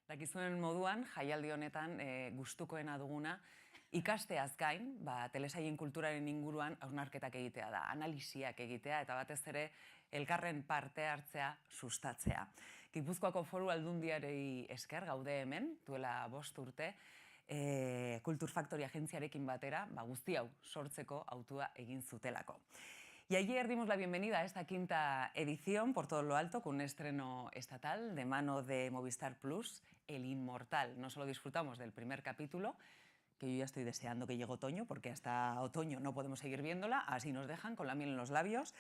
Dakizuen moduan, jaialdi honetan gustukoena duguna, ikasteaz gain, telesaien kulturaren inguruan hausnarketak egitea da, analisiak egitea eta batez ere elkarren parte hartzea sustatzea. Gipuzkoako Foru Aldundiari esker gaude hemen, duela 5 urte, Kultur Faktori agentziarekin batera, guzti hau sortzeko hautua egin zutelako. Y ayer dimos la bienvenida a esta 5ª edición por todo lo alto con un estreno estatal de mano de Movistar Plus, El Inmortal. No solo disfrutamos del primer capítulo, que yo ya estoy deseando que llegue otoño, porque hasta otoño no podemos seguir viéndola, así nos dejan con la miel en los labios,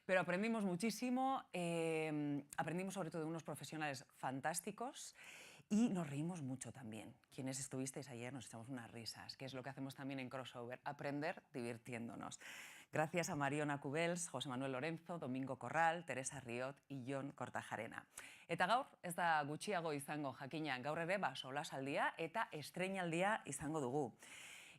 pero aprendimos muchísimo, aprendimos sobre todo de unos profesionales fantásticos y nos reímos mucho también. Quienes estuvisteis ayer nos echamos unas risas, que es lo que hacemos también en Crossover, aprender divirtiéndonos. Gracias a Mariona Cubels, José Manuel Lorenzo, Domingo Corral, Teresa Riot y Jon Kortajarena. Eta gaur, ez da gutxiago izango jakina, gaur ere solasaldia eta estreinaldia izango dugu.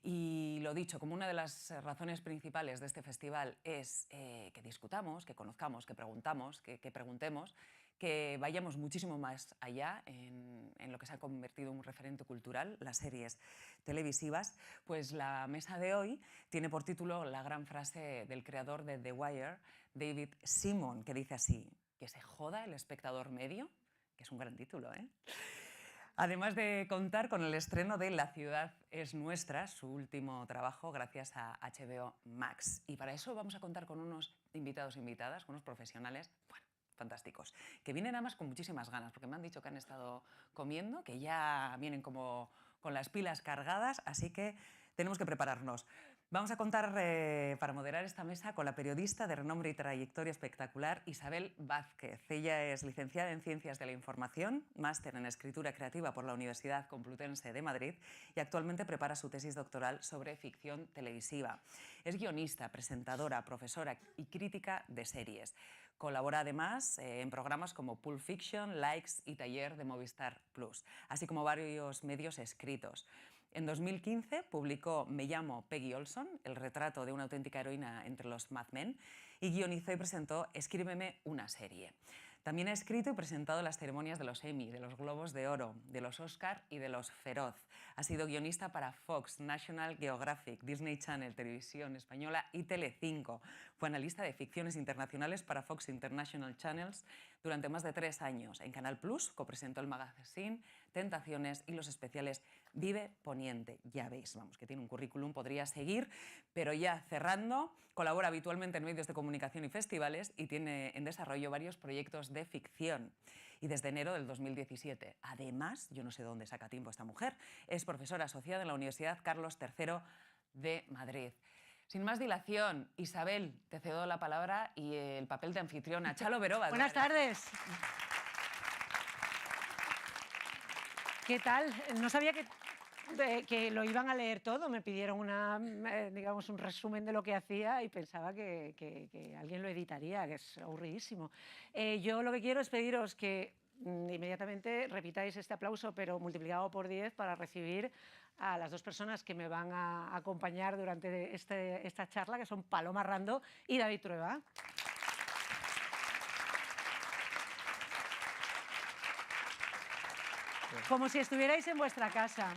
Y lo dicho, como una de las razones principales de este festival es que discutamos, que conozcamos, que preguntamos, que preguntemos, que vayamos muchísimo más allá en lo que se ha convertido en un referente cultural, las series televisivas, pues la mesa de hoy tiene por título la gran frase del creador de The Wire, David Simon, que dice así: que se joda el espectador medio, que es un gran título, ¿eh? Además de contar con el estreno de La ciudad es nuestra, su último trabajo gracias a HBO Max. Y para eso vamos a contar con unos invitados e invitadas, con unos profesionales, bueno, fantásticos, que vienen además con muchísimas ganas, porque me han dicho que han estado comiendo, que ya vienen como con las pilas cargadas, así que tenemos que prepararnos. Vamos a contar para moderar esta mesa con la periodista de renombre y trayectoria espectacular Isabel Vázquez. Ella es licenciada en Ciencias de la Información, máster en Escritura Creativa por la Universidad Complutense de Madrid y actualmente prepara su tesis doctoral sobre ficción televisiva. Es guionista, presentadora, profesora y crítica de series. Colabora además en programas como Pulp Fiction, Likes y Taller de Movistar Plus, así como varios medios escritos. En 2015 publicó Me llamo Peggy Olson, el retrato de una auténtica heroína entre los Mad Men, y guionizó y presentó Escríbeme una serie. También ha escrito y presentado las ceremonias de los Emmy, de los Globos de Oro, de los Oscar y de los Feroz. Ha sido guionista para Fox, National Geographic, Disney Channel, Televisión Española y Telecinco. Fue analista de ficciones internacionales para Fox International Channels durante más de 3 años. En Canal Plus copresentó el magazine Tentaciones y los especiales Vive Poniente. Ya veis, vamos, que tiene un currículum, podría seguir, pero ya cerrando, colabora habitualmente en medios de comunicación y festivales y tiene en desarrollo varios proyectos de ficción. Y desde enero del 2017, además, yo no sé dónde saca tiempo esta mujer, es profesora asociada en la Universidad Carlos III de Madrid. Sin más dilación, Isabel, te cedo la palabra y el papel de anfitriona. Chalo Berova. Buenas tardes. ¿Qué tal? No sabía que lo iban a leer todo. Me pidieron digamos, un resumen de lo que hacía y pensaba que alguien lo editaría, que es aburridísimo. Yo lo que quiero es pediros que inmediatamente repitáis este aplauso, pero multiplicado por 10 para recibir a las 2 personas que me van a acompañar durante esta charla, que son Paloma Rando y David Trueba. Como si estuvierais en vuestra casa.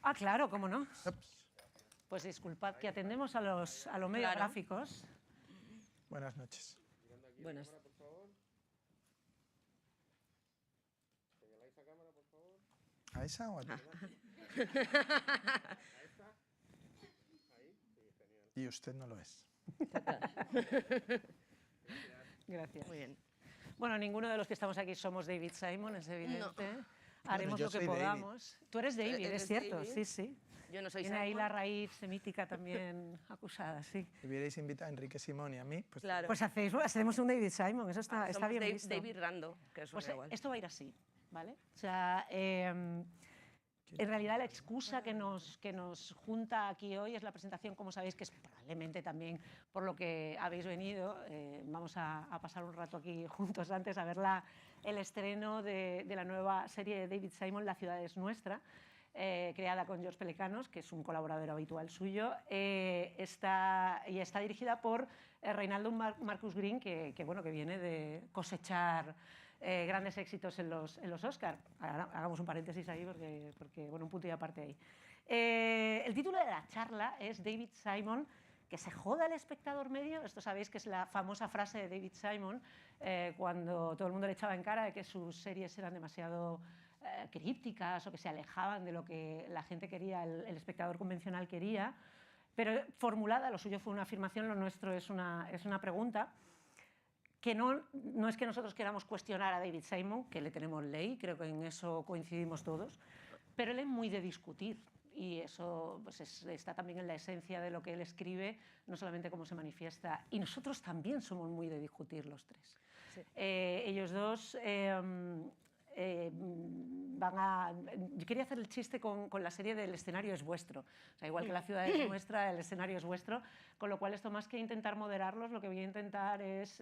Ah, claro, cómo no. Pues disculpad que atendemos a los medios gráficos. Buenas noches. Buenas. ¿Señaláis a cámara, por favor? ¿A esa o a ti? ¿A esta? ¿Ahí? Sí, genial. Y usted no lo es. Gracias. Muy bien. Bueno, ninguno de los que estamos aquí somos David Simon, es evidente. No. Haremos lo que podamos. David. Tú eres David, es cierto, David? sí, sí. Yo no soy Tiene Simon. ahí la raíz semítica también acusada, sí. Si hubierais invitado a Enrique Simón y a mí, pues... Claro. Pues hacemos un David Simon, eso está bien visto. David Rando, que es Pues igual. esto va a ir así, ¿vale? O sea, en realidad la excusa que nos junta aquí hoy es la presentación, como sabéis, que es probablemente también por lo que habéis venido. Vamos a pasar un rato aquí juntos antes a ver el estreno de la nueva serie de David Simon, La ciudad es nuestra, creada con George Pelecanos, que es un colaborador habitual suyo, y está dirigida por Reinaldo Marcus Green, que viene de cosechar grandes éxitos en los Oscar. Hagamos un paréntesis ahí porque bueno, un punto y aparte ahí. El título de la charla es David Simon, que se joda el espectador medio. Esto sabéis que es la famosa frase de David Simon cuando todo el mundo le echaba en cara de que sus series eran demasiado crípticas o que se alejaban de lo que la gente quería, el espectador convencional quería. Pero formulada, lo suyo fue una afirmación, lo nuestro es una pregunta, que no es que nosotros queramos cuestionar a David Simon, que le tenemos ley, creo que en eso coincidimos todos, pero él es muy de discutir. Y eso pues está también en la esencia de lo que él escribe, no solamente cómo se manifiesta. Y nosotros también somos muy de discutir los tres. Sí. Ellos dos van a... Yo quería hacer el chiste con la serie del escenario es vuestro. O sea, igual que la ciudad es nuestra, el escenario es vuestro. Con lo cual, esto más que intentar moderarlos, lo que voy a intentar es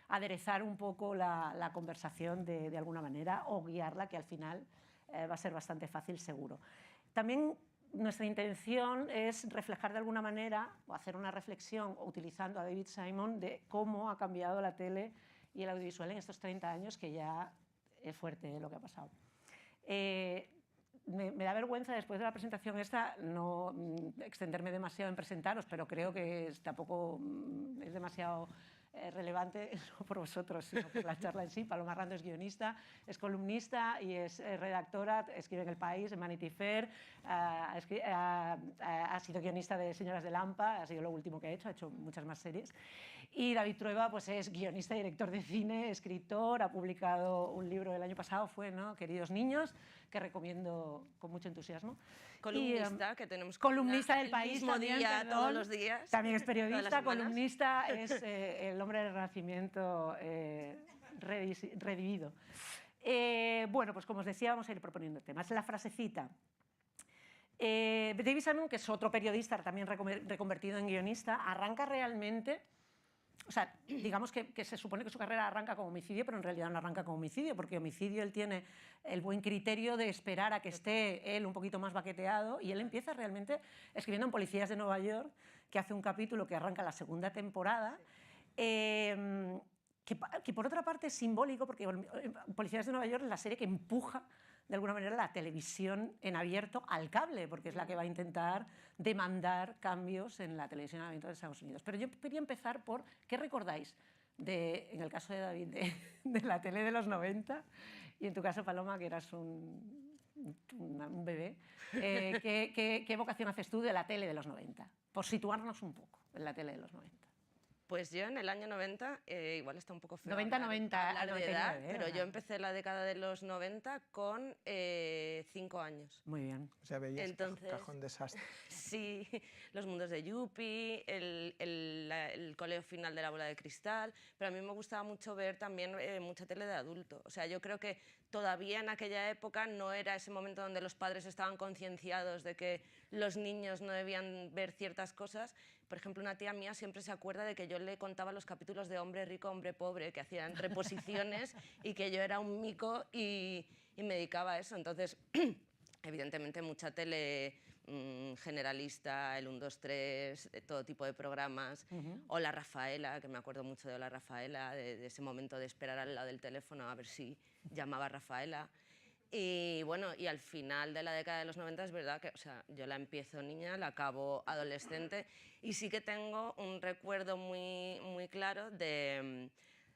aderezar un poco la conversación de alguna manera o guiarla, que al final va a ser bastante fácil, seguro. También nuestra intención es reflejar de alguna manera o hacer una reflexión utilizando a David Simon de cómo ha cambiado la tele y el audiovisual en estos 30 años, que ya es fuerte lo que ha pasado. Me da vergüenza después de la presentación esta no extenderme demasiado en presentaros, pero creo que tampoco es demasiado relevante, no por vosotros, sino por la charla en sí. Paloma Rando es guionista, es columnista y es redactora, escribe en El País, en Vanity Fair, ha sido guionista de Señoras de Lampa, ha sido lo último que ha hecho muchas más series. Y David Trueba pues es guionista, director de cine, escritor, ha publicado un libro el año pasado, fue, ¿no?, Queridos Niños, que recomiendo con mucho entusiasmo. Columnista, que tenemos columnista del País mismo también, día, todos los días. También es periodista, columnista, es el hombre del Renacimiento redivido. Bueno, pues como os decía, vamos a ir proponiendo temas. La frasecita. David Simon, que es otro periodista también reconvertido en guionista, arranca realmente... O sea, digamos que se supone que su carrera arranca como homicidio, pero en realidad no arranca como homicidio, porque homicidio él tiene el buen criterio de esperar a que esté él un poquito más baqueteado, y él empieza realmente escribiendo en Policías de Nueva York, que hace un capítulo que arranca la segunda temporada, que por otra parte es simbólico, porque Policías de Nueva York es la serie que empuja de alguna manera la televisión en abierto al cable, porque es la que va a intentar demandar cambios en la televisión en abierto de Estados Unidos. Pero yo quería empezar por, ¿qué recordáis en el caso de David, de la tele de los 90? Y en tu caso, Paloma, que eras un bebé, ¿qué evocación haces tú de la tele de los 90? Por situarnos un poco en la tele de los 90. Pues yo en el año 90, igual está un poco feo 90 hablar de edad, pero ¿verdad? yo empecé la década de los 90 con 5 años. Muy bien. O sea, veías Entonces, Cajón Desastre. Sí, Los Mundos de Yuppie, el Coleo Final de la Bola de Cristal, pero a mí me gustaba mucho ver también mucha tele de adulto. O sea, yo creo que todavía en aquella época no era ese momento donde los padres estaban concienciados de que los niños no debían ver ciertas cosas. Por ejemplo, una tía mía siempre se acuerda de que yo le contaba los capítulos de Hombre Rico, Hombre Pobre, que hacían reposiciones y que yo era un mico y me dedicaba a eso. Entonces, evidentemente, mucha tele generalista, el 1, 2, 3, todo tipo de programas. Hola Rafaela, que me acuerdo mucho de Hola Rafaela, de ese momento de esperar al lado del teléfono a ver si llamaba a Rafaela. Y bueno, y al final de la década de los 90 es verdad que, o sea, yo la empiezo niña, la acabo adolescente, y sí que tengo un recuerdo muy, muy claro de...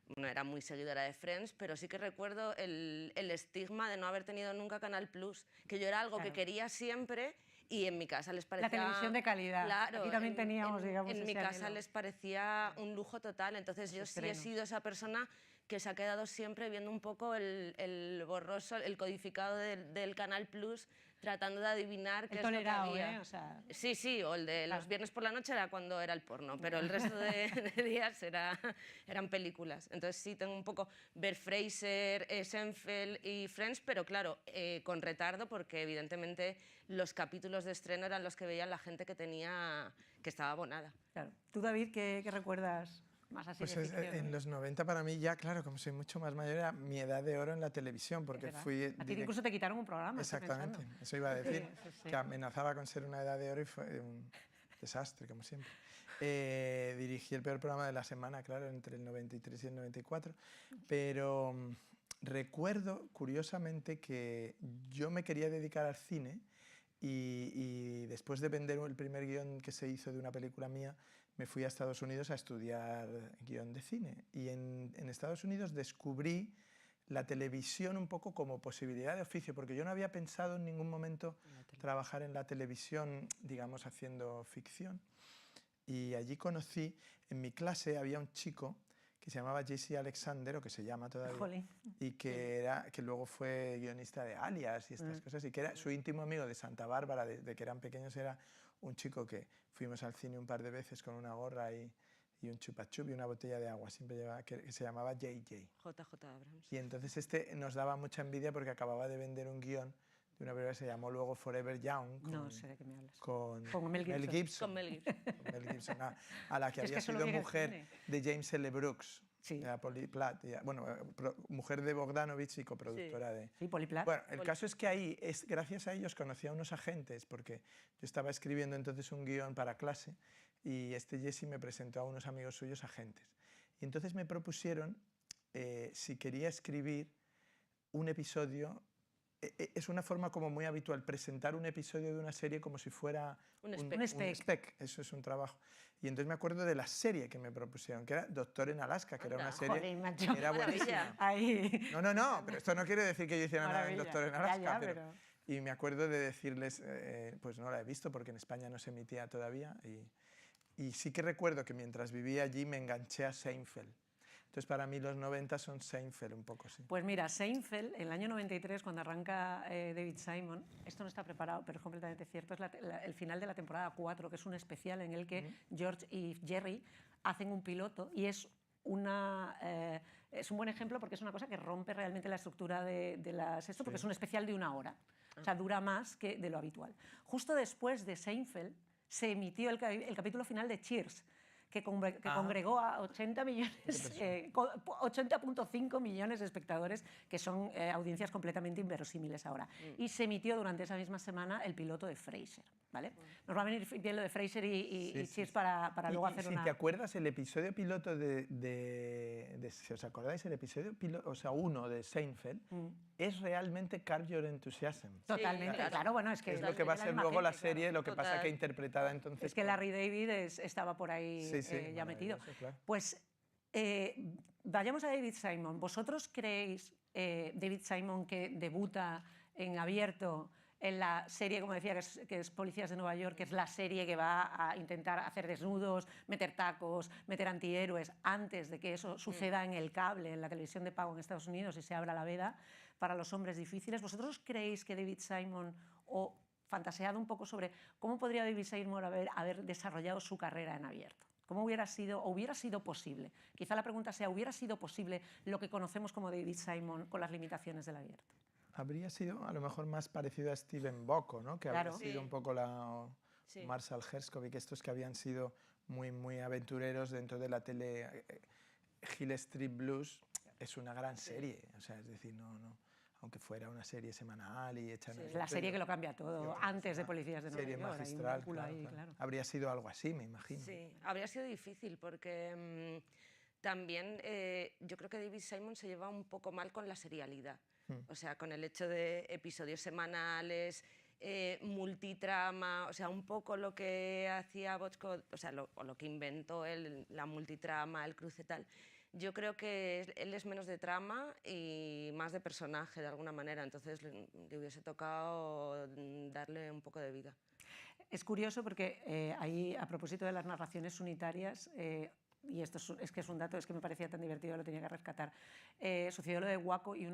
Bueno, era muy seguidora de Friends, pero sí que recuerdo el estigma de no haber tenido nunca Canal Plus, que yo era algo que quería siempre, y en mi casa les parecía... La televisión de calidad. Claro, aquí también teníamos, digamos, en mi ese casa anhelo. les parecía un lujo total, entonces yo sí he sido esa persona que se ha quedado siempre viendo un poco el borroso, el codificado del Canal Plus, tratando de adivinar qué es lo que había. O sea... Sí, sí, o el de los viernes por la noche era cuando era el porno, pero el resto de días eran películas. Entonces sí, tengo un poco ver Frasier, Seinfeld y Friends, pero claro, con retardo, porque evidentemente los capítulos de estreno eran los que veían la gente que estaba abonada. Claro. ¿Tú, David, qué recuerdas más así Pues de ficción? en los 90 para mí ya, claro, como soy mucho más mayor, era mi edad de oro en la televisión, porque fui... A ti incluso te quitaron un programa. Exactamente, eso iba a decir, sí. que amenazaba con ser una edad de oro y fue un desastre, como siempre. Dirigí el peor programa de la semana, claro, entre el 93 y el 94, pero recuerdo, curiosamente, que yo me quería dedicar al cine y después de vender el primer guión que se hizo de una película mía, me fui a Estados Unidos a estudiar guión de cine. Y en Estados Unidos descubrí la televisión un poco como posibilidad de oficio, porque yo no había pensado en ningún momento trabajar en la televisión, digamos, haciendo ficción. Y allí conocí, en mi clase había un chico que se llamaba Jesse Alexander, o que se llama todavía, Jolín. y que luego fue guionista de Alias y estas cosas, y que era su íntimo amigo de Santa Bárbara, de que eran pequeños, era un chico que fuimos al cine un par de veces con una gorra y un chupa chup y una botella de agua, siempre llevaba, que se llamaba JJ. JJ Abrams. Y entonces este nos daba mucha envidia porque acababa de vender un guión de una película que se llamó luego Forever Young. No sé de qué me hablas. Con Mel Gibson. Con Mel Gibson. Con Mel Gibson, a la que Es había que solo sido vi en el mujer cine. de James L. Brooks, Sí. de Polly Platt, bueno, mujer de Bogdanovich y coproductora de... Sí, Polly Platt. Bueno, el caso es que ahí, gracias a ellos, conocí a unos agentes, porque yo estaba escribiendo entonces un guión para clase y este Jesse me presentó a unos amigos suyos agentes. Y entonces me propusieron si quería escribir un episodio. Es una forma como muy habitual, presentar un episodio de una serie como si fuera Un spec. Eso es un trabajo. Y entonces me acuerdo de la serie que me propusieron, que era Doctor en Alaska, que era una serie Joder, macho. que era buenísima. Ahí. No, pero esto no quiere decir que yo hiciera nada en Maravilla. Doctor en Alaska. Ya, pero... Y me acuerdo de decirles, pues no la he visto porque en España no se emitía todavía. Y sí que recuerdo que mientras vivía allí me enganché a Seinfeld. Entonces, para mí los 90 son Seinfeld un poco, sí. Pues mira, Seinfeld, en el año 93, cuando arranca David Simon, esto no está preparado, pero es completamente cierto, es el final de la temporada 4, que es un especial en el que George y Jerry hacen un piloto y es un buen ejemplo porque es una cosa que rompe realmente la estructura de esto, porque es un especial de 1 hora. O sea, dura más que de lo habitual. Justo después de Seinfeld se emitió el capítulo final de Cheers, que congregó a 80.5 millones de espectadores, que son audiencias completamente inverosímiles ahora. Y se emitió durante esa misma semana el piloto de Frasier, ¿vale? Nos va a venir bien lo de Frasier y Cheers para luego hacer una... Si te acuerdas, el episodio piloto si os acordáis, el episodio piloto, o sea, 1 de Seinfeld, es realmente Curb Your Enthusiasm. Totalmente, Sí, claro, bueno, es que... Es lo que va a ser luego la serie, lo que Total. pasa que interpretada entonces... Es que Larry David estaba por ahí ya metido. Claro. Pues vayamos a David Simon. ¿Vosotros creéis, David Simon, que debuta en abierto en la serie, como decía, que es Policías de Nueva York, que es la serie que va a intentar hacer desnudos, meter tacos, meter antihéroes, antes de que eso suceda en el cable, en la televisión de pago en Estados Unidos y se abra la veda para los hombres difíciles? ¿Vosotros creéis que David Simon, o fantaseado un poco sobre cómo podría David Simon haber desarrollado su carrera en abierto? ¿Cómo hubiera sido posible? Quizá la pregunta sea, ¿hubiera sido posible lo que conocemos como David Simon con las limitaciones del abierto? Habría sido a lo mejor más parecido a Steven Bocco, ¿no? Que Claro. habría sido un poco Marshall Herskovich, estos que habían sido muy, muy aventureros dentro de la tele. Hill Street Blues es una gran serie, o sea, es decir, aunque fuera una serie semanal y hecha... Es la serie que lo cambia todo, antes de Policías de Nueva York. Serie magistral, claro. Habría sido algo así, me imagino. Sí, habría sido difícil porque también yo creo que David Simon se lleva un poco mal con la serialidad. O sea, con el hecho de episodios semanales, multitrama, o sea, un poco lo que hacía Bochco, o sea, lo que inventó él, la multitrama, el cruce tal. Yo creo que él es menos de trama y más de personaje, de alguna manera, entonces le hubiese tocado darle un poco de vida. Es curioso porque ahí, a propósito de las narraciones unitarias, y esto es que es un dato, es que me parecía tan divertido, lo tenía que rescatar, sucedió lo de Waco y un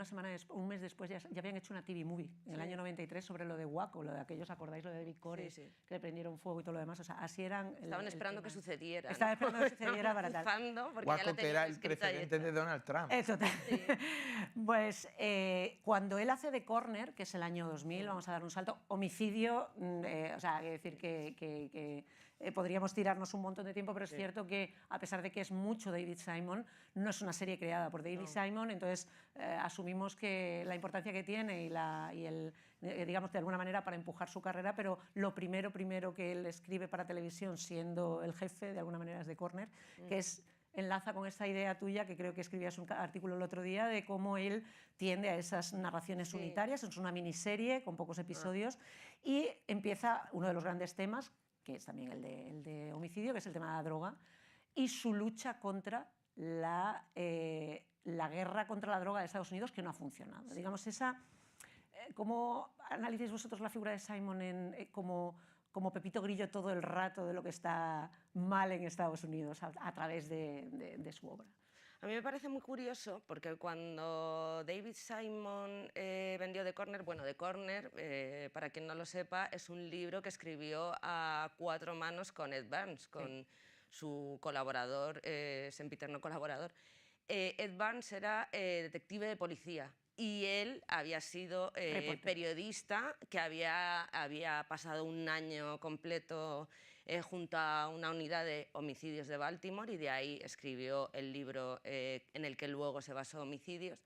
mes después ya habían hecho una TV movie, en el año 93, sobre lo de Waco, lo de aquellos, ¿acordáis? Lo de David Corey, que le prendieron fuego y todo lo demás, o sea, así eran... Estaban esperando que sucediera. Estaban esperando que sucediera para tal. Waco, que era el precedente de Donald Trump. Total. Sí. Pues cuando él hace The Corner, que es el año 2000, vamos a dar un salto, homicidio, o sea, hay que decir que podríamos tirarnos un montón de tiempo, pero es cierto que a pesar de que es mucho David Simon, no es una serie creada por David Simon, entonces asumimos que la importancia que tiene digamos, de alguna manera para empujar su carrera, pero lo primero que él escribe para televisión, siendo el jefe, de alguna manera es The Corner, que enlaza con esta idea tuya, que creo que escribías un artículo el otro día, de cómo él tiende a esas narraciones unitarias, es una miniserie con pocos episodios, y empieza uno de los grandes temas, que es también el de homicidio, que es el tema de la droga, y su lucha contra la guerra contra la droga de Estados Unidos, que no ha funcionado. Digamos, ¿cómo analizáis vosotros la figura de Simon como Pepito Grillo todo el rato de lo que está mal en Estados Unidos a través de su obra? A mí me parece muy curioso porque cuando David Simon vendió The Corner, bueno, The Corner, para quien no lo sepa, es un libro que escribió a 4 manos con Ed Burns, con su colaborador, sempiterno colaborador. Ed Burns era detective de policía y él había sido periodista que había pasado un año completo junto a una unidad de homicidios de Baltimore, y de ahí escribió el libro en el que luego se basó Homicidios.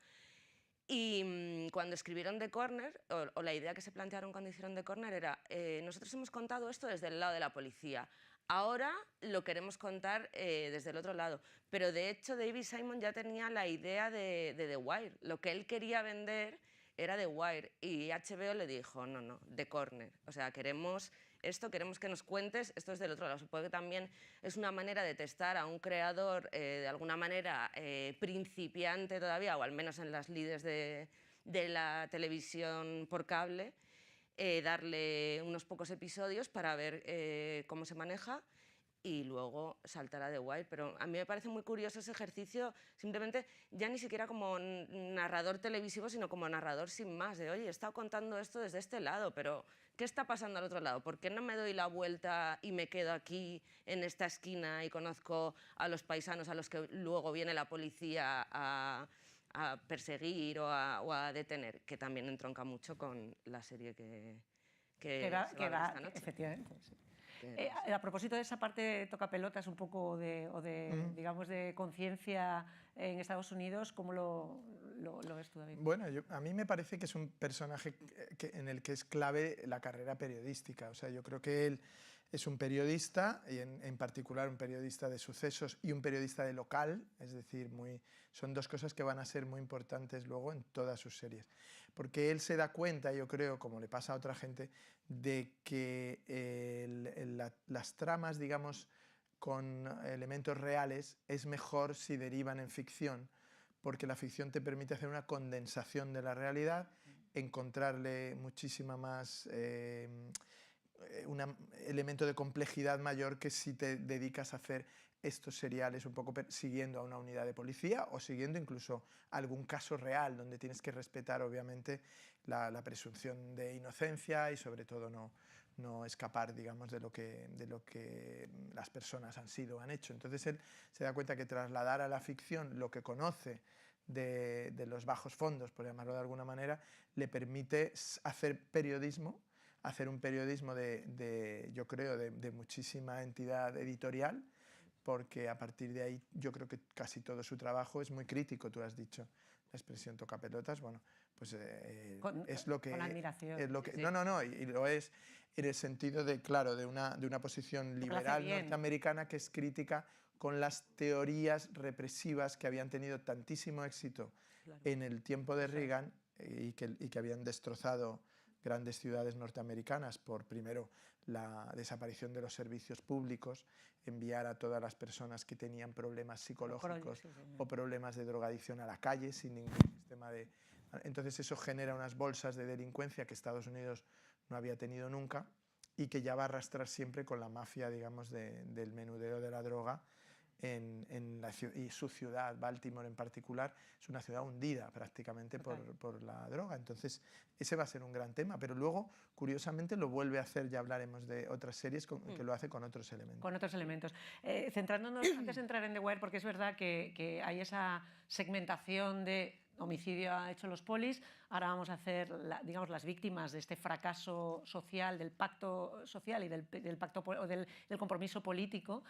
Y cuando escribieron The Corner, o la idea que se plantearon cuando hicieron The Corner era, nosotros hemos contado esto desde el lado de la policía, ahora lo queremos contar desde el otro lado. Pero de hecho David Simon ya tenía la idea de The Wire. Lo que él quería vender era The Wire, y HBO le dijo, no, The Corner. O sea, queremos esto, queremos que nos cuentes esto desde el otro lado. Supongo que también es una manera de testar a un creador de alguna manera principiante todavía, o al menos en las lides de la televisión por cable, darle unos pocos episodios para ver cómo se maneja y luego saltar a The Wire. Pero a mí me parece muy curioso ese ejercicio, simplemente ya ni siquiera como narrador televisivo, sino como narrador sin más, de oye, he estado contando esto desde este lado, pero ¿qué está pasando al otro lado? ¿Por qué no me doy la vuelta y me quedo aquí en esta esquina y conozco a los paisanos a los que luego viene la policía a perseguir o a detener? Que también entronca mucho con la serie que va esta noche. Efectivamente, sí. A propósito de esa parte toca pelotas un poco digamos, de conciencia en Estados Unidos, ¿cómo lo ves tú, David? Bueno, a mí me parece que es un personaje en el que es clave la carrera periodística. O sea, yo creo que él es un periodista, y en particular un periodista de sucesos y un periodista de local, es decir, son dos cosas que van a ser muy importantes luego en todas sus series. Porque él se da cuenta, yo creo, como le pasa a otra gente, de que las tramas, digamos, con elementos reales es mejor si derivan en ficción, porque la ficción te permite hacer una condensación de la realidad, encontrarle muchísima más... un elemento de complejidad mayor que si te dedicas a hacer estos seriales un poco siguiendo a una unidad de policía o siguiendo incluso algún caso real donde tienes que respetar obviamente la presunción de inocencia y sobre todo no escapar, digamos, de lo que las personas han sido o han hecho. Entonces él se da cuenta que trasladar a la ficción lo que conoce de los bajos fondos, por llamarlo de alguna manera, le permite hacer un periodismo yo creo, de muchísima entidad editorial, porque a partir de ahí yo creo que casi todo su trabajo es muy crítico. Tú has dicho la expresión tocapelotas, bueno, pues es lo que... Con admiración. Es lo que, sí. No, y lo es en el sentido de, claro, de una posición liberal norteamericana que es crítica con las teorías represivas que habían tenido tantísimo éxito en el tiempo de Reagan y que habían destrozado grandes ciudades norteamericanas por, primero, la desaparición de los servicios públicos, enviar a todas las personas que tenían problemas psicológicos o problemas de drogadicción a la calle sin ningún sistema de... Entonces eso genera unas bolsas de delincuencia que Estados Unidos no había tenido nunca y que ya va a arrastrar siempre con la mafia, digamos, del menudeo de la droga y su ciudad, Baltimore en particular, es una ciudad hundida prácticamente por la droga. Entonces, ese va a ser un gran tema, pero luego, curiosamente, lo vuelve a hacer, ya hablaremos de otras series que lo hace con otros elementos. Con otros elementos. Centrándonos, antes de entrar en The Wire, porque es verdad que hay esa segmentación de homicidio ha hecho los polis, ahora vamos a hacer, digamos, las víctimas de este fracaso social, del pacto social y del pacto o del compromiso político.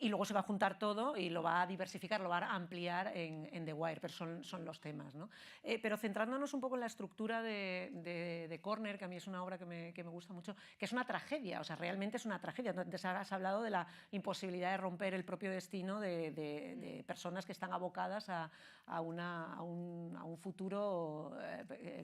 Y luego se va a juntar todo y lo va a diversificar, lo va a ampliar en The Wire, pero son los temas, ¿no? Pero centrándonos un poco en la estructura de Corner, que a mí es una obra que me gusta mucho, que es una tragedia, o sea, realmente es una tragedia. Antes has hablado de la imposibilidad de romper el propio destino de personas que están abocadas a un futuro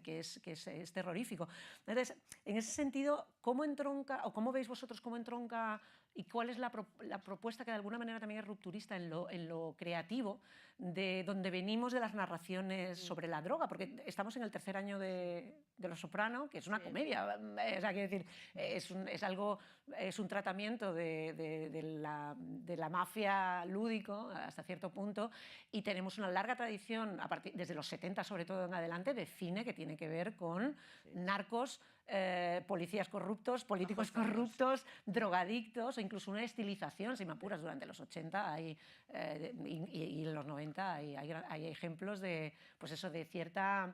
que es terrorífico. Entonces, en ese sentido, ¿cómo entronca, o cómo veis vosotros cómo entronca y cuál es la propuesta que de alguna manera también es rupturista en lo creativo, de donde venimos de las narraciones sobre la droga? Porque estamos en el tercer año de Los Soprano, que es una comedia, o sea, quiero decir, es un tratamiento de la mafia lúdico hasta cierto punto, y tenemos una larga tradición, desde los 70 sobre todo en adelante, de cine que tiene que ver con narcos, policías corruptos, políticos corruptos, drogadictos, o incluso una estilización, si me apuras, durante los 80 y en los 90 hay ejemplos de, pues eso, de cierta,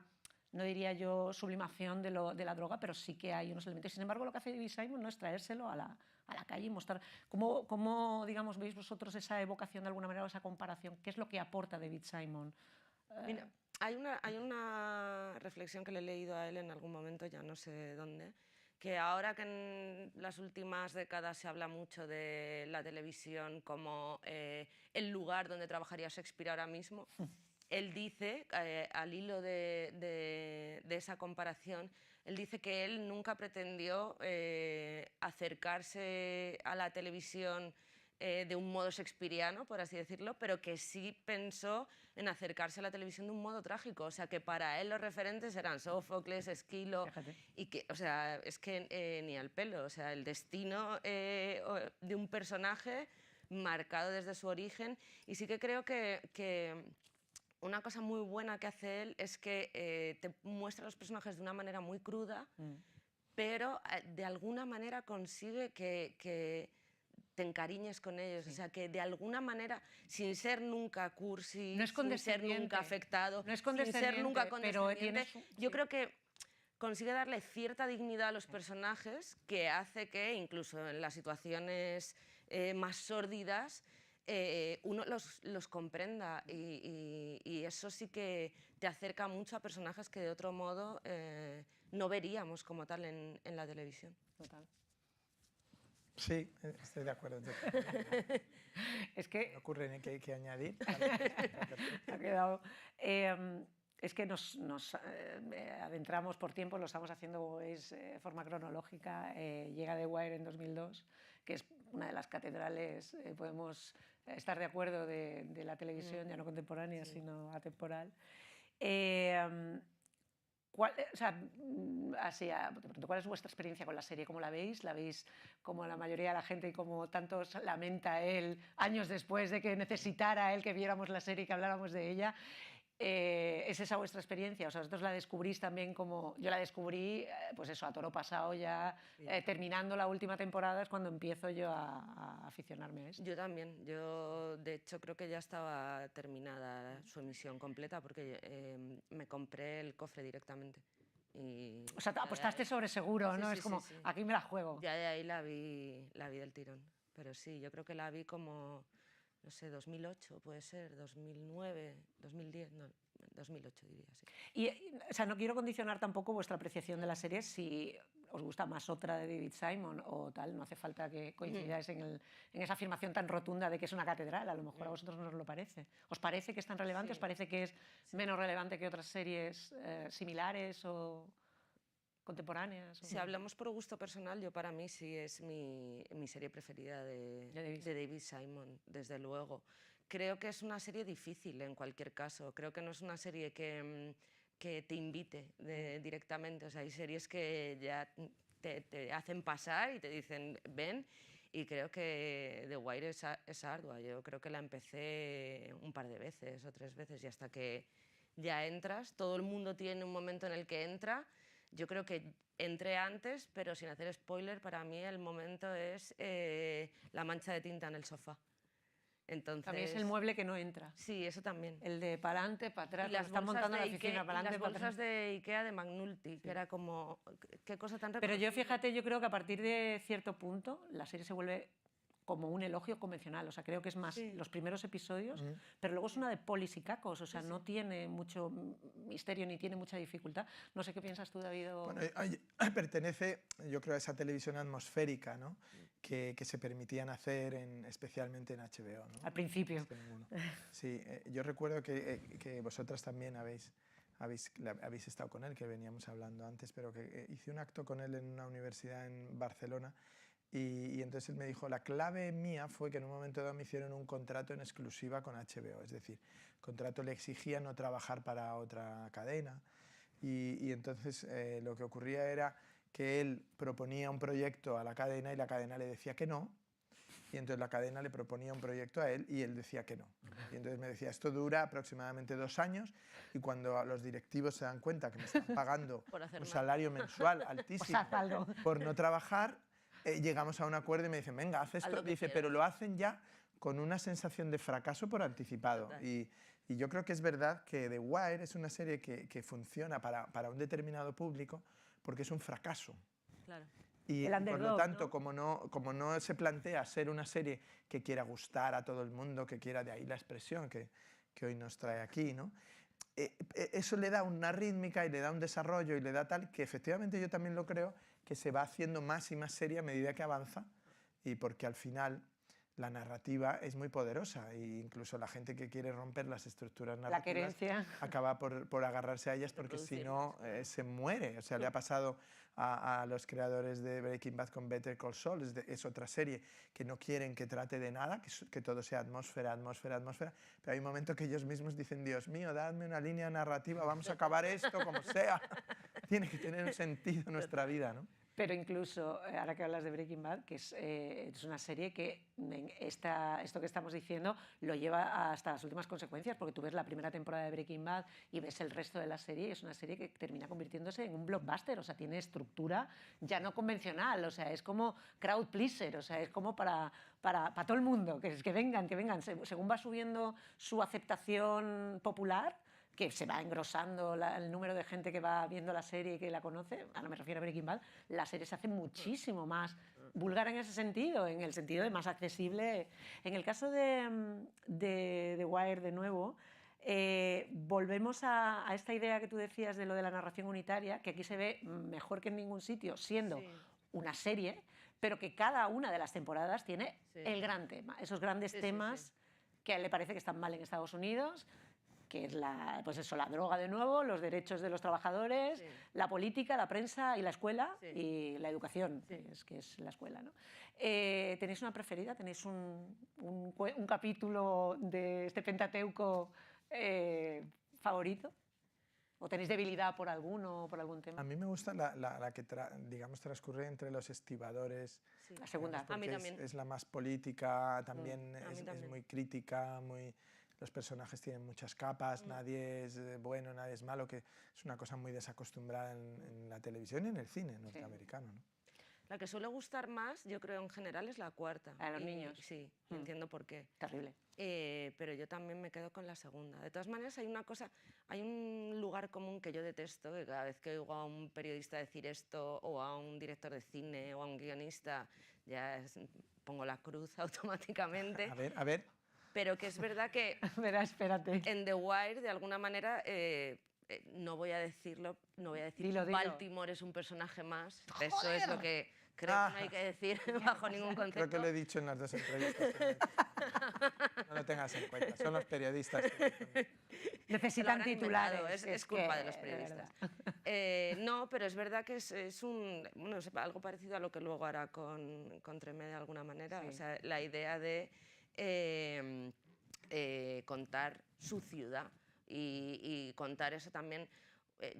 no diría yo sublimación de la droga, pero sí que hay unos elementos. Sin embargo, lo que hace David Simon no es traérselo a la calle y mostrar cómo, digamos, veis vosotros esa evocación de alguna manera, o esa comparación. ¿Qué es lo que aporta David Simon? Mira, hay una reflexión que le he leído a él en algún momento, ya no sé dónde, que ahora que en las últimas décadas se habla mucho de la televisión como el lugar donde trabajaría Shakespeare ahora mismo, él dice, al hilo de esa comparación, él dice que él nunca pretendió acercarse a la televisión de un modo shakespeariano, por así decirlo, pero que sí pensó en acercarse a la televisión de un modo trágico. O sea, que para él los referentes eran Sófocles, Esquilo, y que, o sea, es que ni al pelo. O sea, el destino de un personaje marcado desde su origen. Y sí que creo que una cosa muy buena que hace él es que te muestra a los personajes de una manera muy cruda, pero de alguna manera consigue que te encariñes con ellos, o sea, que de alguna manera, sin ser nunca cursi, no es sin ser nunca afectado, no es sin ser nunca condescendiente, condescendiente, yo creo que consigue darle cierta dignidad a los personajes que hace que, incluso en las situaciones más sórdidas, uno los comprenda, y eso sí que te acerca mucho a personajes que de otro modo no veríamos como tal en la televisión. Total. Sí, estoy de acuerdo. Es que no ocurre ni que añadir. ha quedado. Es que nos adentramos por tiempo, lo estamos haciendo de forma cronológica. Llega The Wire en 2002, que es una de las catedrales, podemos estar de acuerdo, de la televisión, ya no contemporánea, sino atemporal. ¿Cuál es vuestra experiencia con la serie? ¿Cómo la veis? ¿La veis como la mayoría de la gente y como tantos lamenta él años después de que necesitara él que viéramos la serie y que habláramos de ella? ¿Es esa vuestra experiencia? O sea, vosotros la descubrís también como... Yo la descubrí, pues eso, a toro pasado ya, terminando la última temporada es cuando empiezo yo a aficionarme a esto. Yo también. Yo, de hecho, creo que ya estaba terminada su emisión completa porque me compré el cofre directamente. Y o sea, apostaste sobre seguro, ¿no? Sí, Es como, sí. aquí me la juego. Ya de ahí la vi del tirón. Pero sí, yo creo que la vi como... no sé, 2008 puede ser, 2009, 2010, no, 2008 diría, sí. Y, o sea, no quiero condicionar tampoco vuestra apreciación de la serie si os gusta más otra de David Simon o tal, no hace falta que coincidáis en esa afirmación tan rotunda de que es una catedral, a lo mejor a vosotros no os lo parece. ¿Os parece que es tan relevante? ¿Os parece que es menos relevante que otras series similares o contemporáneas? Si hablamos por gusto personal, yo para mí sí es mi serie preferida de David Simon, desde luego. Creo que es una serie difícil en cualquier caso. Creo que no es una serie que te invite directamente. O sea, hay series que ya te hacen pasar y te dicen ven, y creo que The Wire es ardua. Yo creo que la empecé un par de veces o 3 veces y hasta que ya entras, todo el mundo tiene un momento en el que entra. Yo creo que entré antes, pero sin hacer spoiler, para mí el momento es la mancha de tinta en el sofá. Entonces, También es el mueble que no entra. Sí, eso también. El de para adelante, para atrás, Y las están bolsas montando de la oficina Ikea, para y las adelante, para bolsas atrás. de Ikea de Magnulti, que era como, qué cosa tan Pero yo, reconocible. fíjate, yo creo que a partir de cierto punto la serie se vuelve como un elogio convencional. O sea, creo que es más Sí. los primeros episodios, pero luego es una de polis y cacos. O sea, no tiene mucho misterio ni tiene mucha dificultad. No sé qué piensas tú, David. Bueno, pertenece, yo creo, a esa televisión atmosférica, ¿no? Que se permitían hacer, especialmente en HBO, ¿no? Al principio. Más que ninguno. Sí, yo recuerdo que vosotras también habéis estado con él, que veníamos hablando antes, pero que hice un acto con él en una universidad en Barcelona. Y entonces él me dijo, la clave mía fue que en un momento dado me hicieron un contrato en exclusiva con HBO, es decir, el contrato le exigía no trabajar para otra cadena, y entonces lo que ocurría era que él proponía un proyecto a la cadena y la cadena le decía que no, y entonces la cadena le proponía un proyecto a él y él decía que no. Y entonces me decía, esto dura aproximadamente 2 años, y cuando los directivos se dan cuenta que me están pagando un salario mensual altísimo por no trabajar, llegamos a un acuerdo y me dicen, venga, haz esto. Dice, pero lo hacen ya con una sensación de fracaso por anticipado. Y yo creo que es verdad que The Wire es una serie que funciona para un determinado público porque es un fracaso. Claro. Y El por underdog, lo tanto, ¿no? como no se plantea ser una serie que quiera gustar a todo el mundo, que quiera, de ahí la expresión que hoy nos trae aquí, ¿no? Eso le da una rítmica y le da un desarrollo y le da tal que efectivamente yo también lo creo que se va haciendo más y más seria a medida que avanza, y porque al final la narrativa es muy poderosa e incluso la gente que quiere romper las estructuras narrativas acaba por agarrarse a ellas, porque si no se muere. O sea, le ha pasado a los creadores de Breaking Bad con Better Call Saul, es otra serie que no quieren que trate de nada, que todo sea atmósfera, atmósfera, atmósfera, pero hay un momento que ellos mismos dicen, Dios mío, dadme una línea narrativa, vamos a acabar esto como sea. Tiene que tener un sentido nuestra vida, ¿no? Pero incluso, ahora que hablas de Breaking Bad, que es una serie que esto que estamos diciendo lo lleva hasta las últimas consecuencias, porque tú ves la primera temporada de Breaking Bad y ves el resto de la serie, y es una serie que termina convirtiéndose en un blockbuster. O sea, tiene estructura ya no convencional, o sea, es como crowd pleaser, o sea, es como para todo el mundo, que vengan, que vengan. Según va subiendo su aceptación popular, que se va engrosando el número de gente que va viendo la serie y que la conoce, ahora me refiero a Breaking Bad, la serie se hace muchísimo más vulgar en ese sentido, en el sentido de más accesible. En el caso de The Wire, de nuevo, volvemos a esta idea que tú decías de lo de la narración unitaria, que aquí se ve mejor que en ningún sitio, siendo una serie, pero que cada una de las temporadas tiene el gran tema, esos grandes temas que a él le parece que están mal en Estados Unidos, que es pues eso, la droga de nuevo, los derechos de los trabajadores, la política, la prensa y la escuela, y la educación, que es la escuela, ¿no? ¿Tenéis una preferida? ¿Tenéis un capítulo de este Pentateuco favorito? ¿O tenéis debilidad por alguno o por algún tema? A mí me gusta la que digamos transcurre entre los estibadores. La segunda. A mí también. Es la más política, también es también. muy crítica, los personajes tienen muchas capas, nadie es bueno, nadie es malo, que es una cosa muy desacostumbrada en la televisión y en el cine norteamericano, ¿no? La que suele gustar más, yo creo en general, es la cuarta. A los niños. Sí, entiendo por qué. Terrible. Pero yo también me quedo con la segunda. De todas maneras, hay un lugar común que yo detesto, que cada vez que oigo a un periodista decir esto, o a un director de cine, o a un guionista, pongo la cruz automáticamente. A ver. Pero que es verdad que Verá, espérate. en The Wire, de alguna manera, no voy a decir Dilo. Baltimore es un personaje más. Eso es lo que creo que no hay que decir bajo ningún concepto. Creo que lo he dicho en las 2 entrevistas. No lo tengas en cuenta, son los periodistas. Necesitan titulares. Es culpa de los periodistas. No, pero es verdad que es algo parecido a lo que luego hará con Tremé de alguna manera. Sí. O sea, la idea de contar su ciudad y contar eso también.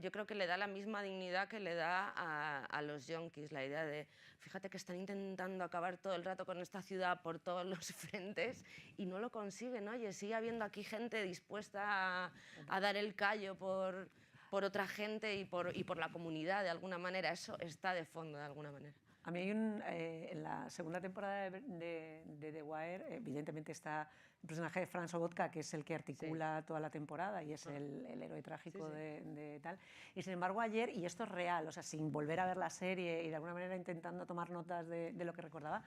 Yo creo que le da la misma dignidad que le da a los yonkis, la idea de, fíjate que están intentando acabar todo el rato con esta ciudad por todos los frentes y no lo consiguen. Oye, sigue habiendo aquí gente dispuesta a dar el callo por otra gente y por la comunidad, de alguna manera. Eso está de fondo, de alguna manera. A mí hay en la segunda temporada de The Wire, evidentemente está el personaje de Franz Sobotka, que es el que articula toda la temporada y es el héroe trágico de tal. Y sin embargo ayer, y esto es real, o sea, sin volver a ver la serie y de alguna manera intentando tomar notas de lo que recordaba,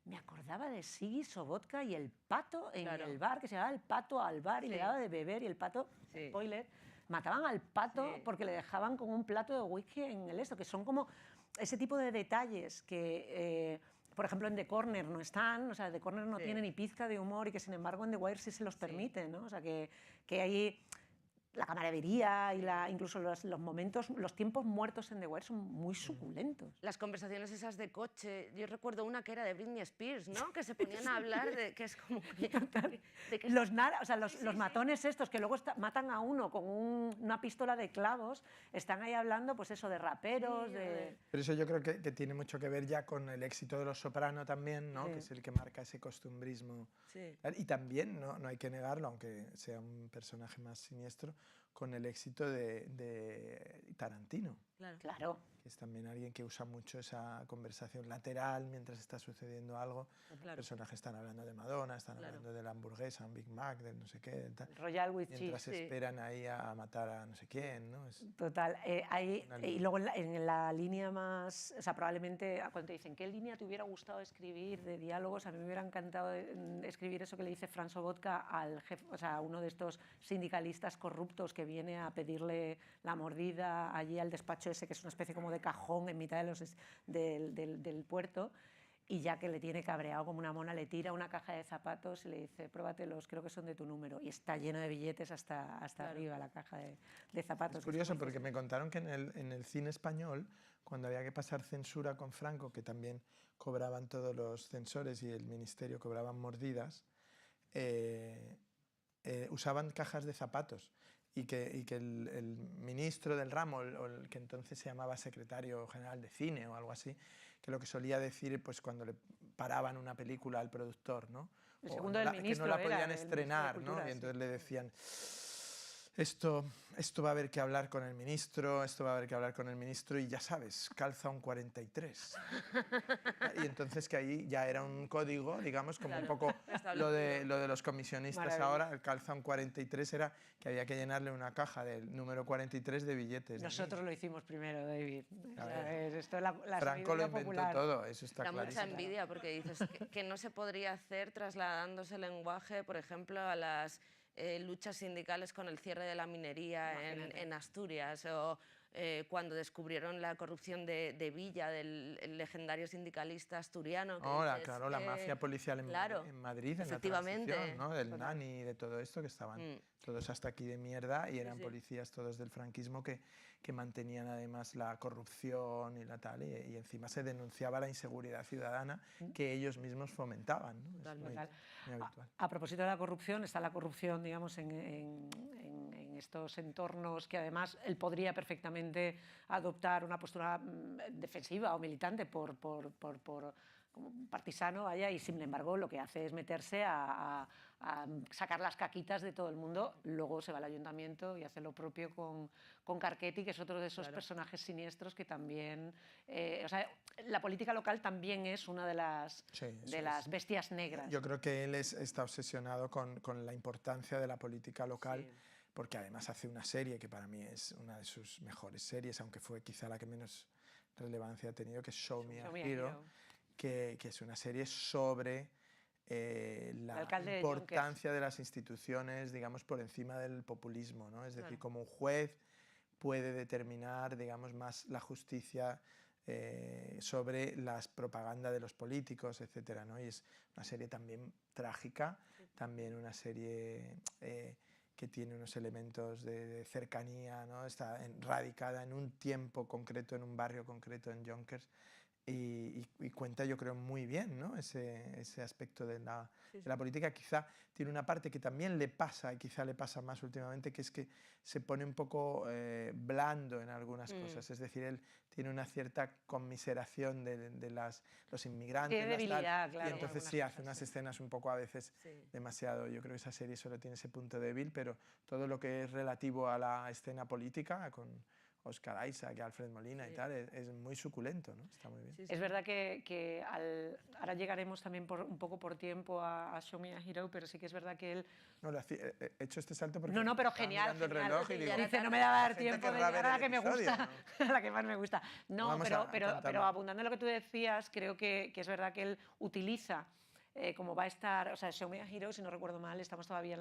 me acordaba de Siggy Sobotka y el pato en el bar, que se llamaba el pato al bar y le daba de beber y el pato, spoiler, mataban al pato porque le dejaban con un plato de whisky en el esto, que son como ese tipo de detalles que, por ejemplo, en The Corner no están, o sea, The Corner no tiene ni pizca de humor y que, sin embargo, en The Wire sí se los permite, ¿no? O sea, que hay la camaradería y incluso los momentos, los tiempos muertos en The Wire son muy suculentos. Las conversaciones esas de coche, yo recuerdo una que era de Britney Spears, ¿no? Que se ponían a hablar de que es como... Los matones estos que luego matan a uno con una pistola de clavos, están ahí hablando, pues eso, de raperos, Pero eso yo creo que tiene mucho que ver ya con el éxito de Los Soprano también, ¿no? Que es el que marca ese costumbrismo. Y también, no hay que negarlo, aunque sea un personaje más siniestro, con el éxito de Tarantino. Claro. Que es también alguien que usa mucho esa conversación lateral mientras está sucediendo algo. Los personajes están hablando de Madonna, están hablando de la hamburguesa, un Big Mac, de no sé qué, de tal. Royal with cheese. Mientras esperan ahí a matar a no sé quién, ¿no? Total. Y luego en la línea más... O sea, probablemente cuando te dicen, ¿qué línea te hubiera gustado escribir de diálogos? A mí me hubiera encantado escribir eso que le dice Franz Sobotka al jefe, o sea, a uno de estos sindicalistas corruptos que viene a pedirle la mordida allí al despacho ese, que es una especie como de cajón en mitad del puerto, y ya que le tiene cabreado como una mona, le tira una caja de zapatos y le dice, pruébatelos, creo que son de tu número, y está lleno de billetes hasta arriba la caja de zapatos. Es curioso porque me contaron que en el cine español, cuando había que pasar censura con Franco, que también cobraban todos los censores y el ministerio cobraban mordidas, usaban cajas de zapatos. Y que el ministro del ramo, o el que entonces se llamaba secretario general de cine o algo así, que lo que solía decir, pues cuando le paraban una película al productor, ¿no? El segundo del ministro que no la podían era, estrenar, ¿no? Y entonces le decían, esto va a haber que hablar con el ministro, esto va a haber que hablar con el ministro, y ya sabes, calza un 43. Y entonces que ahí ya era un código, digamos, como un poco lo de los comisionistas ahora, el calza un 43 era que había que llenarle una caja del número 43 de billetes. Nosotros lo hicimos primero, David. Esto Franco lo inventó popular. Todo, eso está clarísimo. Da mucha envidia porque dices que no se podría hacer trasladándose el lenguaje, por ejemplo, a las luchas sindicales con el cierre de la minería en Asturias, o cuando descubrieron la corrupción de Villa, del legendario sindicalista asturiano. Claro, la mafia policial en Madrid, en la transición, ¿no? Del Nani y de todo esto, que estaban todos hasta aquí de mierda y eran policías todos del franquismo que mantenían además la corrupción y la tal, y encima se denunciaba la inseguridad ciudadana que ellos mismos fomentaban, ¿no? Es muy habitual. A propósito de la corrupción, está la corrupción, digamos, en estos entornos que además él podría perfectamente adoptar una postura defensiva o militante como partisano, vaya, y sin embargo lo que hace es meterse a sacar las caquitas de todo el mundo. Luego se va al ayuntamiento y hace lo propio con Carchetti, que es otro de esos personajes siniestros que también... o sea, la política local también es una de las bestias negras. Yo creo que él está obsesionado con la importancia de la política local, porque además hace una serie que para mí es una de sus mejores series, aunque fue quizá la que menos relevancia ha tenido, que es Show Me a Hero, que es una serie sobre la importancia de las instituciones, digamos, por encima del populismo, ¿no? Es decir, como un juez puede determinar, digamos, más la justicia sobre las propaganda de los políticos, etcétera, ¿no? Y es una serie también trágica, también una serie que tiene unos elementos de cercanía, ¿no? Está radicada en un tiempo concreto, en un barrio concreto, en Yonkers, y cuenta, yo creo, muy bien, ¿no? ese aspecto de la política. Quizá tiene una parte que también le pasa, y quizá le pasa más últimamente, que es que se pone un poco blando en algunas cosas. Es decir, él tiene una cierta conmiseración de los inmigrantes. Qué debilidad, claro. Y entonces sí, hace unas escenas un poco a veces demasiado. Yo creo que esa serie solo tiene ese punto débil, pero todo lo que es relativo a la escena política, con Oscar Isaac, Alfred Molina y tal, es muy suculento, ¿no? Está muy bien. Sí, sí. Es verdad que ahora llegaremos también un poco por tiempo a Show Me a Hero, pero sí que es verdad que él... No, he hecho este salto porque No, pero estaba genial, mirando el genial. reloj y Sí, digo, ya Dice, no me va a la dar gente tiempo de querrá llegar ver a la el que me episodio, gusta, a la que más me gusta. No, Vamos a pero contarlo. abundando en lo que tú decías, creo que es verdad que él utiliza, como va a estar, o sea, Show Me a Hero, si no recuerdo mal, estamos todavía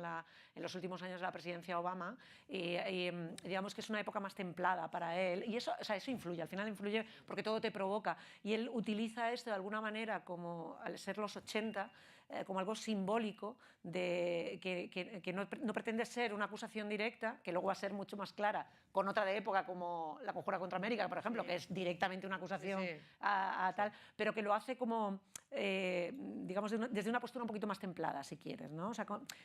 en los últimos años de la presidencia Obama, y digamos que es una época más templada para él, y eso, o sea, eso influye, al final influye porque todo te provoca, y él utiliza esto de alguna manera, como al ser los 80, como algo simbólico de que no pretende ser una acusación directa, que luego va a ser mucho más clara con otra de época como La Conjura contra América, por ejemplo, que es directamente una acusación a tal, pero que lo hace como, digamos, desde una postura un poquito más templada, si quieres, ¿no? O sea,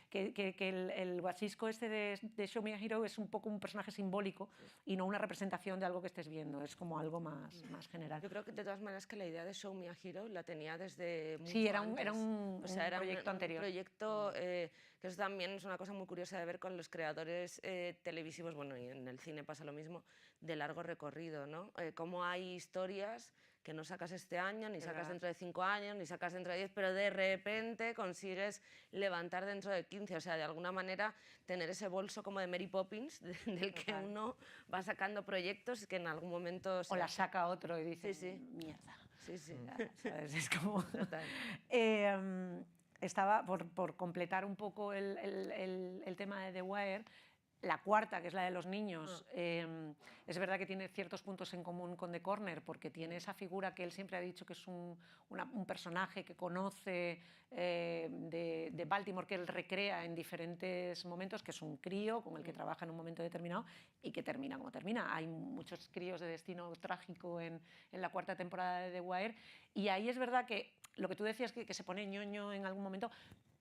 que el guachisco este de Show Me a Hero es un poco un personaje simbólico y no una representación de algo que estés viendo, es como algo más general. Yo creo que de todas maneras que la idea de Show Me a Hero la tenía desde mucho Sí, era antes. un proyecto anterior. Un proyecto que eso también es una cosa muy curiosa de ver con los creadores televisivos, bueno, y en el cine pasa lo mismo, de largo recorrido, ¿no? Cómo hay historias que no sacas este año, ni sacas dentro de 5 años, ni sacas dentro de 10, pero de repente consigues levantar dentro de 15. O sea, de alguna manera tener ese bolso como de Mary Poppins, del que uno va sacando proyectos que en algún momento... O la saca otro y dice, mierda. Sí, sí. ¿Sabes? Es como... Total. Estaba, por completar un poco el tema de The Wire, la cuarta, que es la de los niños, es verdad que tiene ciertos puntos en común con The Corner, porque tiene esa figura que él siempre ha dicho que es un personaje que conoce de Baltimore, que él recrea en diferentes momentos, que es un crío con el que trabaja en un momento determinado y que termina como termina. Hay muchos críos de destino trágico en la cuarta temporada de The Wire, y ahí es verdad que lo que tú decías, que se pone ñoño en algún momento,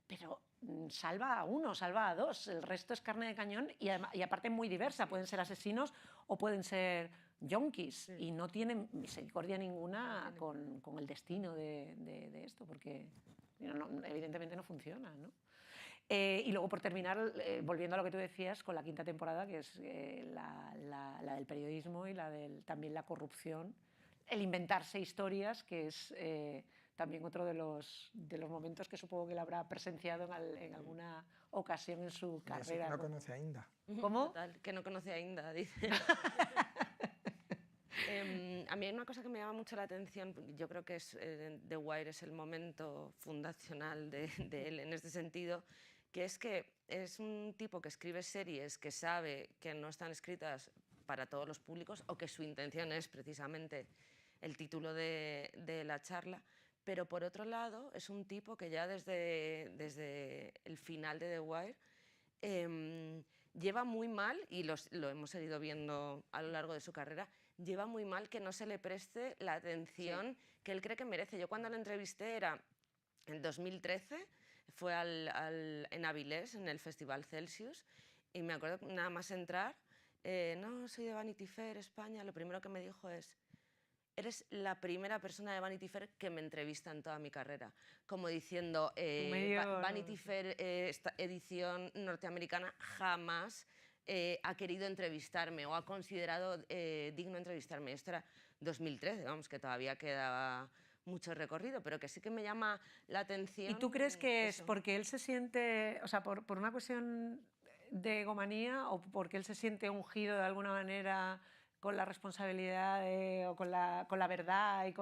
pero salva a uno, salva a dos, el resto es carne de cañón y aparte muy diversa, pueden ser asesinos o pueden ser yonkis, y no tienen misericordia ninguna con el destino de esto, porque evidentemente no funciona, ¿no? Y luego, por terminar, volviendo a lo que tú decías con la quinta temporada, que es la del periodismo y también la corrupción, el inventarse historias, que es también otro de los momentos que supongo que él habrá presenciado en alguna ocasión en su carrera. No conoce a Inda. ¿Cómo? Total, que no conoce a Inda, dice. A mí hay una cosa que me llama mucho la atención, yo creo que The Wire es el momento fundacional de él en este sentido, que es un tipo que escribe series que sabe que no están escritas para todos los públicos, o que su intención es precisamente el título de la charla, pero por otro lado es un tipo que ya desde el final de The Wire lleva muy mal, y lo hemos seguido viendo a lo largo de su carrera, lleva muy mal que no se le preste la atención que él cree que merece. Yo cuando lo entrevisté era en 2013, fue en Avilés, en el Festival Celsius, y me acuerdo nada más entrar, no, soy de Vanity Fair, España, lo primero que me dijo es: eres la primera persona de Vanity Fair que me entrevista en toda mi carrera. Como diciendo, Vanity Fair, esta edición norteamericana, jamás ha querido entrevistarme o ha considerado digno entrevistarme. Esto era 2013, vamos, que todavía quedaba mucho recorrido, pero que sí que me llama la atención. ¿Y tú crees que es porque él se siente, o sea, por una cuestión de egomanía, o porque él se siente ungido de alguna manera con la responsabilidad o con la verdad y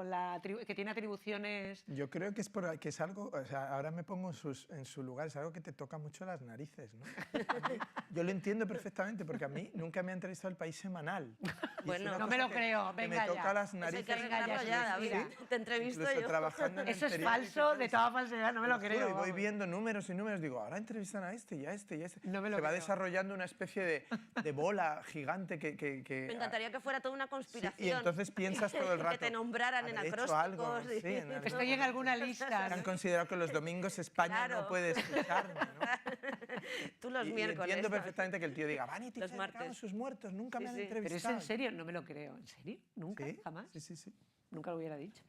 que tiene atribuciones? Yo creo que es algo, o sea, ahora me pongo en su lugar, es algo que te toca mucho las narices, ¿no? Yo lo entiendo perfectamente, porque a mí nunca me ha entrevistado El País Semanal. Bueno, no me lo creo, venga me toca ya. las Eso hay narices. que arreglarlo ya, David. Sí. Te entrevisto Incluso yo. trabajando en Eso es anteriores falso, de toda falsedad, no me lo juro, creo. y voy vamos. viendo números y números, digo, ahora entrevistan a este y a este y a este. No me lo Se va creo. desarrollando una especie de bola gigante que Me encantaría que fuera toda una conspiración. y entonces piensas todo el rato, que te nombraran en ¿habré hecho acrósticos. algo? Sí, Estoy en alguna lista. Han considerado que los domingos España Claro. no puede escucharme, ¿no? Tú los Y miércoles. entiendo ¿no? perfectamente que el tío diga, Vanity Los Fair, martes. cago en sus muertos, nunca me han Sí, sí. ¿Pero es entrevistado. en serio? No me lo creo. ¿En serio? ¿Nunca? ¿Sí? ¿Jamás? Sí, sí, sí. Nunca lo hubiera dicho.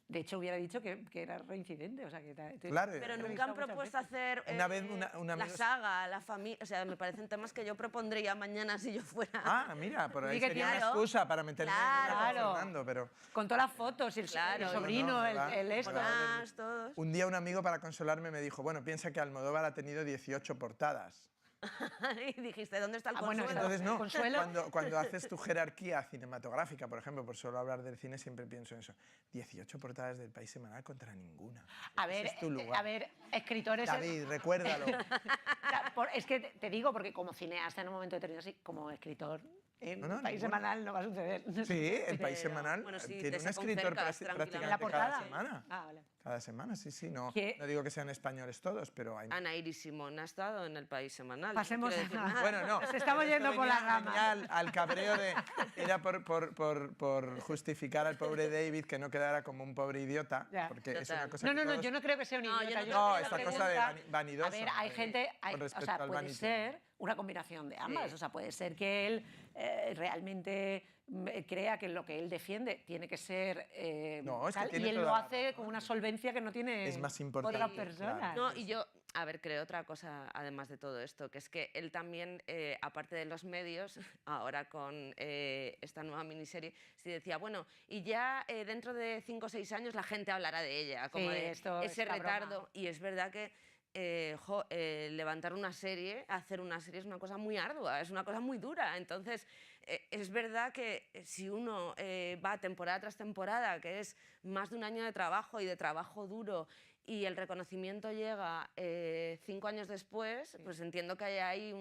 De hecho, hubiera dicho que era reincidente. O sea, que Claro, Pero he nunca han muchas propuesto veces. hacer Una vez un la amigo- saga, la familia. O sea, me parecen temas que yo propondría mañana si yo fuera. Ah, mira, por ahí Sí que sería una claro. excusa para meterme en Claro. una con Fernando, pero... Con todas las fotos, el Claro. sobrino, No, ¿verdad? el esto. Jonás, todos. Un día un amigo para consolarme me dijo, bueno, piensa que Almodóvar ha tenido 18 portadas. Y dijiste, ¿dónde está el Bueno, consuelo? Entonces no, Consuelo. cuando haces tu jerarquía cinematográfica, por ejemplo, por solo hablar del cine, siempre pienso en eso. 18 portadas del País Semanal contra ninguna. Ese es tu lugar. A ver, escritores... David, recuérdalo. Es que te digo, porque como cineasta en un momento determinado, sí, como escritor, en No, País ninguna. Semanal no va a suceder. Sí, el País Pero, Semanal bueno, sí, tiene te un saca un escritor Cercas, tranquilamente. ¿En la prácticamente cada portada? semana. Ah, vale. Cada semana, sí, sí. No, Que- no digo que sean españoles todos, pero hay... Ana Iris Simón ha estado en el País Semanal. Pasemos no quiere decir a- nada. Bueno, no. Nos estamos pero yendo esto por la venía rama. al cabreo de... Era por justificar al pobre David que no quedara como un pobre idiota, Ya. porque es Total. una cosa No, que no, no, todos- yo no creo que sea un No, yo idiota. no yo creo No, creo que esta la cosa de pregunta- vanidosa. A ver, hay gente, con o respecto sea, al puede vanity. ser una combinación de ambas. Sí. O sea, puede ser que él realmente crea que lo que él defiende tiene que ser No, es que tal, tiene y él toda lo la hace razón. con una solvencia que no tiene Es más importante, otra claro. persona. No, y yo, a ver, creo otra cosa además de todo esto, que es que él también, aparte de los medios, ahora con esta nueva miniserie, sí decía, bueno, y ya dentro de 5 o 6 años la gente hablará de ella, como Sí, de esto ese es la broma. retardo. Y es verdad que levantar una serie, hacer una serie es una cosa muy ardua, es una cosa muy dura. Entonces, es verdad que si uno va temporada tras temporada, que es más de un año de trabajo y de trabajo duro, y el reconocimiento llega 5 años después, pues entiendo que hay ahí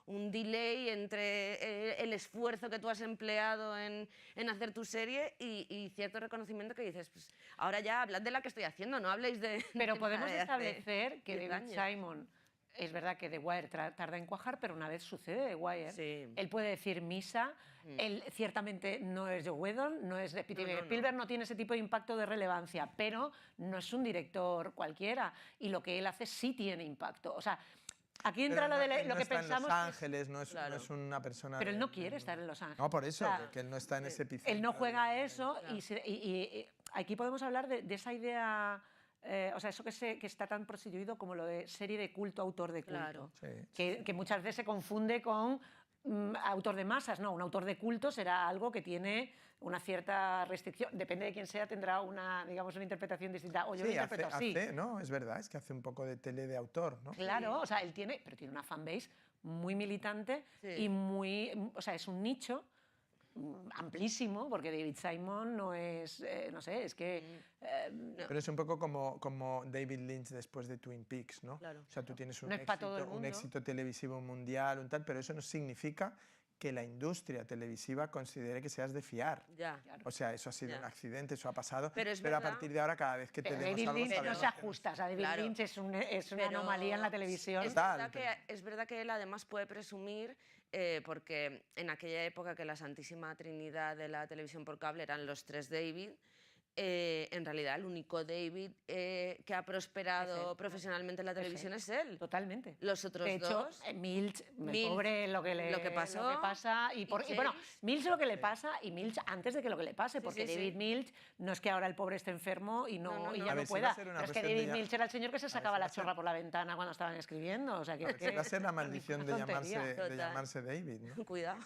un delay entre el esfuerzo que tú has empleado en hacer tu serie y cierto reconocimiento que dices, pues ahora ya hablad de la que estoy haciendo, no habléis de... Pero de podemos nada de hace establecer que 10 David años. Simon, es verdad que The Wire tarda en cuajar, pero una vez sucede The Wire, Sí. él puede decir misa, él ciertamente no es Joe Whedon, no es Peter no, no. Spielberg, no tiene ese tipo de impacto de relevancia, pero no es un director cualquiera y lo que él hace sí tiene impacto. O sea, aquí entra Pero lo, de él lo no que está pensamos... en Los Ángeles, no es, Claro. no es una persona... Pero él de- no quiere estar en Los Ángeles. No, por eso, O sea, que él no está en ese epicentro. él no juega a de- eso y aquí podemos hablar de esa idea, o sea, eso que está tan prostituido como lo de serie de culto, autor de culto, Claro. Sí. que muchas veces se confunde con autor de masas. No, un autor de culto será algo que tiene una cierta restricción. Depende de quién sea, tendrá una, digamos, una interpretación distinta. O yo lo Sí, interpreto así. no, es verdad, es que hace un poco de tele de autor, ¿no? Claro, o sea, él tiene, pero tiene una fanbase muy militante Sí. y muy, o sea, es un nicho amplísimo, porque David Simon no es, no sé, es que... Pero es un poco como David Lynch después de Twin Peaks, ¿no? Claro. O sea, tú tienes No es pa' todo el un mundo. éxito televisivo mundial, un tal, pero eso no significa que la industria televisiva considere que seas de fiar. Ya. O sea, eso ha sido Ya. un accidente, eso ha pasado, Pero es a verdad- partir de ahora cada vez que Pero tenemos David algo Lynch no sabemos se que ajusta, o sea, David Claro. Lynch es una Pero anomalía en la televisión. Es Total, verdad, que, es verdad que él además puede presumir, porque en aquella época que la santísima trinidad de la televisión por cable eran los 3 David, en realidad el único David que ha prosperado él. profesionalmente en la televisión es él. Totalmente. Los otros De hecho, dos... Milch, el Milch, pobre, lo que pasó, pasa, y bueno, James. Milch lo que le pasa, y Milch antes de que lo que le pase, Sí, porque sí, sí. David Milch no es que ahora el pobre esté enfermo y, No, no, y no. ya A no ver, si va pueda, a ser una pero es que cuestión de David ya- Milch era el señor que se ver, sacaba si va la a ser- chorra por la ventana cuando estaban escribiendo, o sea, que, A ver, si va a ser la maldición de una tontería. llamarse, de Total. llamarse David, ¿no? Cuidado,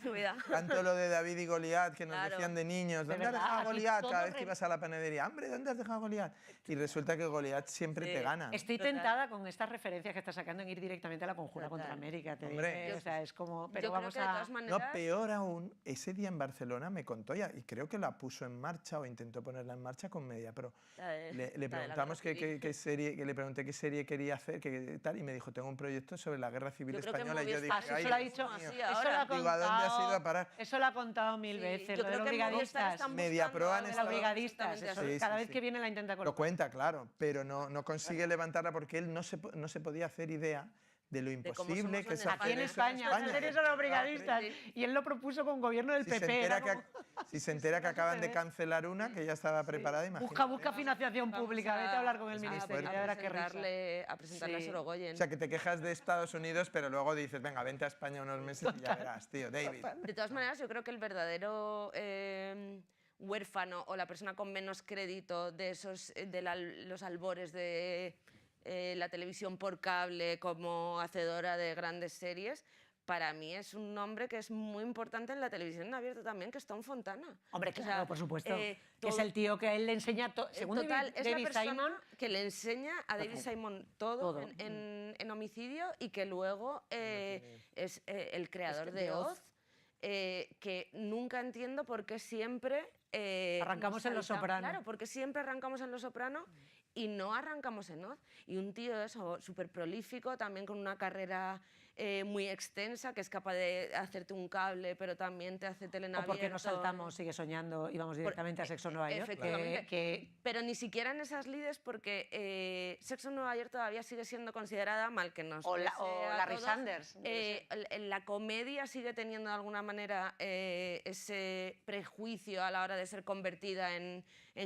cuidado. Tanto lo de David y Goliat, que nos Claro. decían de niños, ¿dónde has verdad, dejado a aquí Goliat? todo Cada vez que re- ibas a la panadería, hombre, ¿dónde has dejado a Goliat? Y resulta que Goliat siempre Sí. te gana. Estoy Total. tentada con estas referencias que está sacando en ir directamente a la conjura Total. contra América. Te Hombre. diré, o sea, es como, pero Yo vamos creo que de a... todas No, maneras... peor aún, ese día en Barcelona me contó ya, y creo que la puso en marcha o intentó ponerla en marcha con Mediapro. Le la de la preguntamos guerra civil. qué serie, que le pregunté qué serie quería hacer, que tal, y me dijo, tengo un proyecto sobre la guerra civil Yo creo que española. Y yo dije, Movistar- Ah, sí, ay, eso lo ha Dios dicho, mío. así eso ahora. lo ha Digo, ¿a dónde has contado- ido a parar? Eso lo ha contado mil Sí, veces, yo lo de creo los que en Movistar brigadistas. están Mediapro han buscando De estado- los brigadistas, exactamente eso, así. Sí, cada sí, vez sí. que viene la intenta Lo colocar. cuenta, claro, pero no consigue levantarla porque él no se podía hacer idea de lo cómo imposible somos que es en hacer Aquí en eso España, la serie son los brigadistas. Sí. Y él lo propuso con gobierno del Si PP. se entera, era como, si se entera que acaban de cancelar una, que ya estaba preparada, imagínate. busca financiación Vamos pública, vete a hablar con el Es muy ministerio, fuerte. ya verás qué risa. A presentarle Sí. a Sorogoyen. O sea, que te quejas de Estados Unidos, pero luego dices, venga, vente a España unos meses y ya verás, tío, David. De todas maneras, yo creo que el verdadero huérfano o la persona con menos crédito de los albores de la televisión por cable como hacedora de grandes series, para mí es un nombre que es muy importante en la televisión en abierto también, que es Tom Fontana. Hombre, O sea, claro, por supuesto. Que es todo- el tío que a él le enseña, según Total, es la David persona Simon, que le enseña a David Simon todo, Todo. en Homicidio, y que luego es el creador de Oz, que nunca entiendo por qué siempre... Arrancamos nos en Los saltamos- Soprano. Claro, porque siempre arrancamos en Los Soprano y no arrancamos en Oz. Y un tío eso, súper prolífico, también con una carrera muy extensa, que es capaz de hacerte un cable, pero también te hace tele en o porque nos abierto. saltamos, sigue soñando y vamos directamente a Sexo en Nueva York. Efectivamente. Pero ni siquiera en esas lides, porque Sexo en Nueva York todavía sigue siendo considerada, mal que nos O pese a Larry todos, Sanders. la comedia sigue teniendo de alguna manera ese prejuicio a la hora de ser convertida en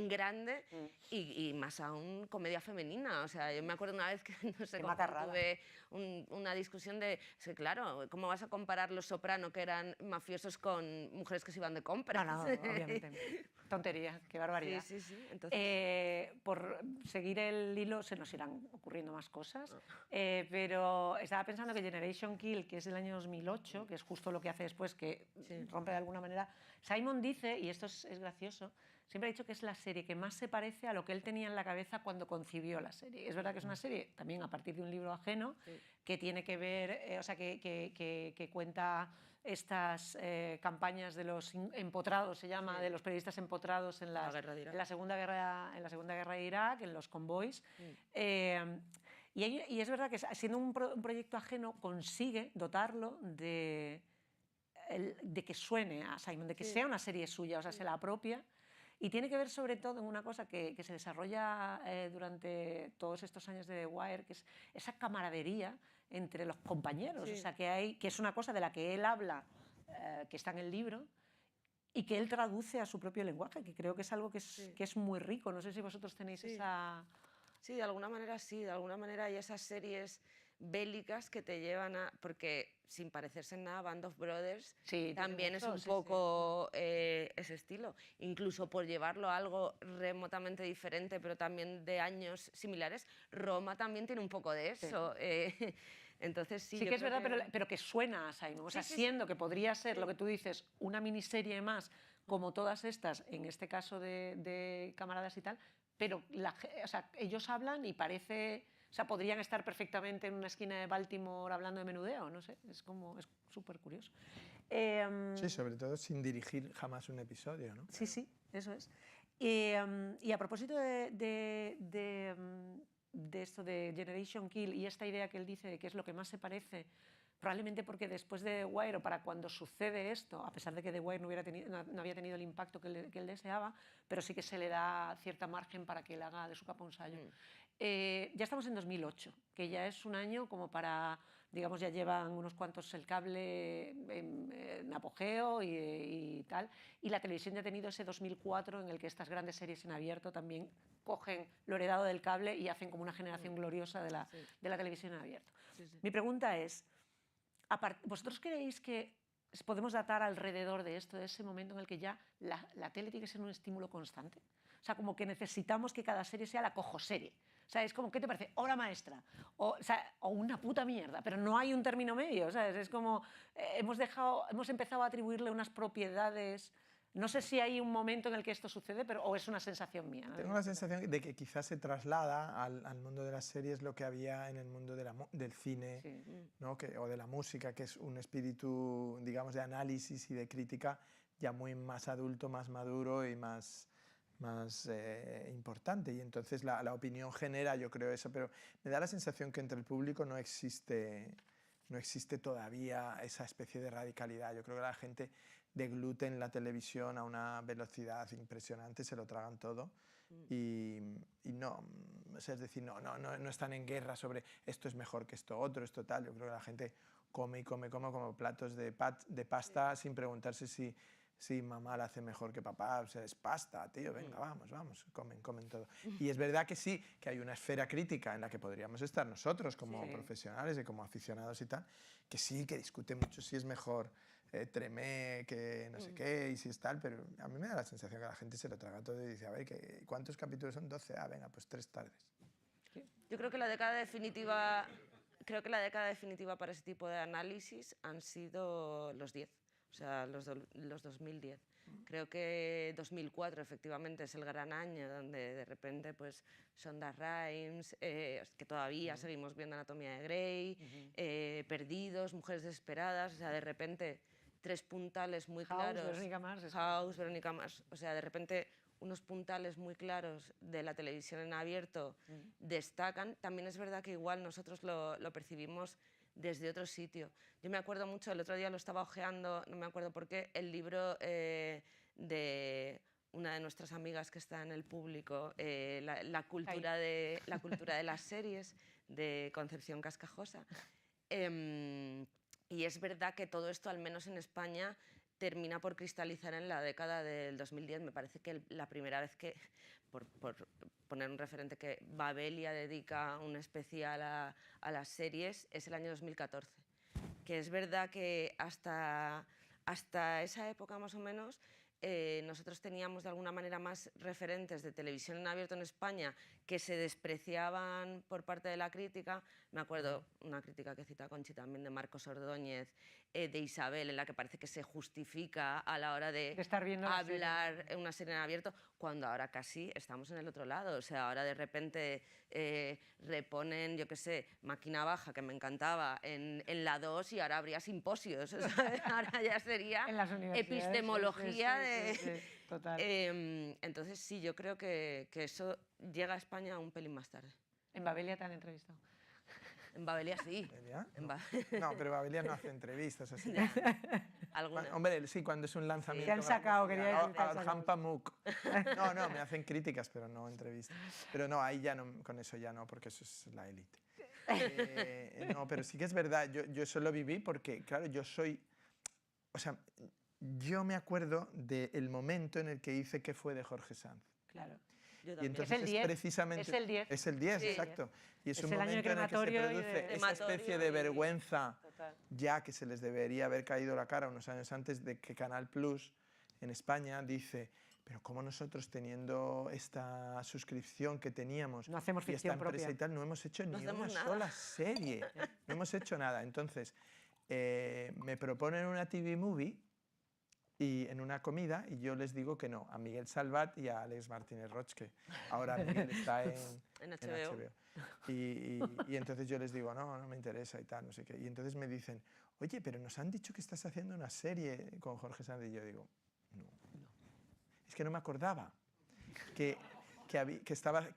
grande, y más aún comedia femenina. O sea, yo me acuerdo una vez que, no sé, Qué cómo macarrada. tuve una discusión de, es que claro, ¿cómo vas a comparar Los Soprano, que eran mafiosos, con mujeres que se iban de compras? No, obviamente. Tontería, qué barbaridad. Sí, sí, sí. Entonces, Por seguir el hilo se nos irán ocurriendo más cosas, pero estaba pensando que Generation Kill, que es del año 2008, que es justo lo que hace después, que rompe de alguna manera, Simon dice, y esto es gracioso, siempre ha dicho que es la serie que más se parece a lo que él tenía en la cabeza cuando concibió la serie. Es verdad que es una serie también a partir de un libro ajeno, que tiene que ver, o sea, que cuenta estas campañas de los empotrados, se llama, de los periodistas empotrados en la Segunda Guerra de Irak, en los convoys. Y es verdad que siendo un proyecto ajeno consigue dotarlo de que suene a Simon, de que sea una serie suya, o sea, se la apropia. Y tiene que ver sobre todo en una cosa que se desarrolla durante todos estos años de The Wire, que es esa camaradería entre los compañeros, o sea, que es una cosa de la que él habla, que está en el libro, y que él traduce a su propio lenguaje, que creo que es algo que es muy rico. No sé si vosotros tenéis esa... Sí, de alguna manera sí, de alguna manera hay esas series bélicas que te llevan a... Porque, sin parecerse en nada, Band of Brothers también es un poco ese estilo. Incluso por llevarlo a algo remotamente diferente, pero también de años similares, Roma también tiene un poco de eso. Entonces sí, que es verdad, pero que suena a Simon. O sea, siendo que podría ser lo que tú dices, una miniserie más, como todas estas, en este caso de Camaradas y tal, pero o sea, ellos hablan y parece... O sea, podrían estar perfectamente en una esquina de Baltimore hablando de menudeo, no sé, es súper curioso. Sí, sobre todo sin dirigir jamás un episodio, ¿no? Sí, eso es. Y a propósito de esto de Generation Kill y esta idea que él dice de qué es lo que más se parece, probablemente porque después de The Wire, o para cuando sucede esto, a pesar de que The Wire no había tenido el impacto que él deseaba, pero sí que se le da cierta margen para que él haga de su capa un sayo. Ya estamos en 2008, que ya es un año como para, digamos, ya llevan unos cuantos el cable en apogeo y tal, y la televisión ya ha tenido ese 2004 en el que estas grandes series en abierto también cogen lo heredado del cable y hacen como una generación gloriosa de la televisión en abierto. Mi pregunta es, ¿vosotros creéis que podemos datar alrededor de esto, de ese momento en el que ya la tele tiene que ser un estímulo constante? O sea, como que necesitamos que cada serie sea la cojoserie. O sea, es como, ¿qué te parece? Obra maestra. O una puta mierda, pero no hay un término medio, ¿sabes? Es como, hemos empezado a atribuirle unas propiedades... No sé si hay un momento en el que esto sucede, o es una sensación mía, ¿no? Tengo la sensación de que quizás se traslada al mundo de las series lo que había en el mundo del cine, ¿no? O de la música, que es un espíritu, digamos, de análisis y de crítica ya muy más adulto, más maduro y más importante. Y entonces la opinión genera, yo creo, eso, pero me da la sensación que entre el público no existe todavía esa especie de radicalidad. Yo creo que la gente degluten la televisión a una velocidad impresionante, se lo tragan todo y no, es decir, no están en guerra sobre esto es mejor que esto otro, esto tal. Yo creo que la gente come como platos de pasta sin preguntarse si mamá la hace mejor que papá, o sea, es pasta, tío, venga, vamos, comen todo. Y es verdad que sí, que hay una esfera crítica en la que podríamos estar nosotros como profesionales y como aficionados y tal, que sí, que discute mucho si es mejor Tremé, que no sé qué, y si es tal, pero a mí me da la sensación que la gente se lo traga todo y dice, a ver, ¿cuántos capítulos son? 12, venga, pues 3 tardes. Yo creo que la década definitiva para ese tipo de análisis han sido los 10, o sea, los 2010. Creo que 2004 efectivamente es el gran año donde de repente pues Shonda Rhimes, que todavía seguimos viendo Anatomía de Grey, Perdidos, Mujeres Desesperadas, o sea, de repente 3 puntales muy claros. House, Verónica Mars, o sea, de repente unos puntales muy claros de la televisión en abierto destacan. También es verdad que igual nosotros lo percibimos desde otro sitio. Yo me acuerdo mucho, el otro día lo estaba hojeando, no me acuerdo por qué, el libro de una de nuestras amigas que está en el público, la cultura de las series, de Concepción Cascajosa. Y es verdad que todo esto, al menos en España, termina por cristalizar en la década del 2010. Me parece que la primera vez que, por poner un referente, que Babelia dedica un especial a las series es el año 2014. Que es verdad que hasta esa época más o menos nosotros teníamos de alguna manera más referentes de televisión en abierto en España que se despreciaban por parte de la crítica. Me acuerdo una crítica que cita Conchi también de Marcos Ordóñez, de Isabel, en la que parece que se justifica a la hora de estar viendo hablar en una serie en abierto, cuando ahora casi estamos en el otro lado. O sea, ahora de repente reponen, yo qué sé, Máquina Baja, que me encantaba, en la 2 y ahora habría simposios. O sea, ahora ya sería epistemología de... Total. Entonces sí, yo creo que eso llega a España un pelín más tarde. ¿En Babelia te han entrevistado? En Babelia sí. ¿Babelia? No, pero Babelia no hace entrevistas así. ¿Alguna? Hombre, sí, cuando es un lanzamiento. Te han sacado, quería decir. Orhan Pamuk. No, me hacen críticas, pero no entrevistas. Pero no, ahí ya no, con eso ya no, porque eso es la élite. No, pero sí que es verdad, yo eso lo viví porque, claro, yo soy... O sea, yo me acuerdo del momento en el que hice ¿Qué fue de Jorge Sanz? Claro. Y entonces es precisamente... Es el 10. Es el 10, sí, exacto. Y es un el año momento en el que se produce esa especie de vergüenza, Total. ya que se les debería haber caído la cara unos años antes de que Canal Plus en España dice, pero cómo nosotros teniendo esta suscripción que teníamos no hacemos y esta ficción empresa propia. y tal, no hemos hecho ni una nada. sola serie, no hemos hecho nada. Entonces, me proponen una TV Movie y en una comida y yo les digo que no, a Miguel Salvat y a Alex Martínez Roig, que ahora Miguel está en HBO. Y entonces yo les digo, no me interesa y tal, no sé qué. Y entonces me dicen, oye, pero nos han dicho que estás haciendo una serie con Jorge Sanz. Y yo digo, no. Es que no me acordaba que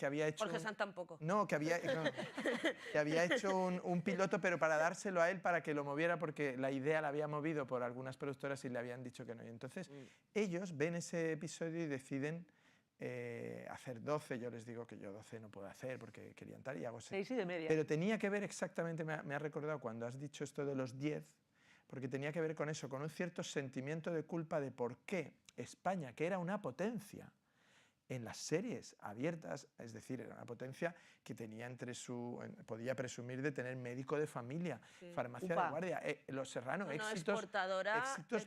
había hecho... Jorge Sanz tampoco. No, que había hecho un piloto, pero para dárselo a él, para que lo moviera, porque la idea la había movido por algunas productoras y le habían dicho que no. Y entonces ellos ven ese episodio y deciden hacer 12. Yo les digo que yo 12 no puedo hacer porque querían tal y hago 6. 6 y de media. Pero tenía que ver exactamente, me ha recordado cuando has dicho esto de los 10, porque tenía que ver con eso, con un cierto sentimiento de culpa de por qué España, que era una potencia en las series abiertas, es decir, era una potencia que tenía podía presumir de tener médico de familia, farmacia de guardia, Los Serrano, éxitos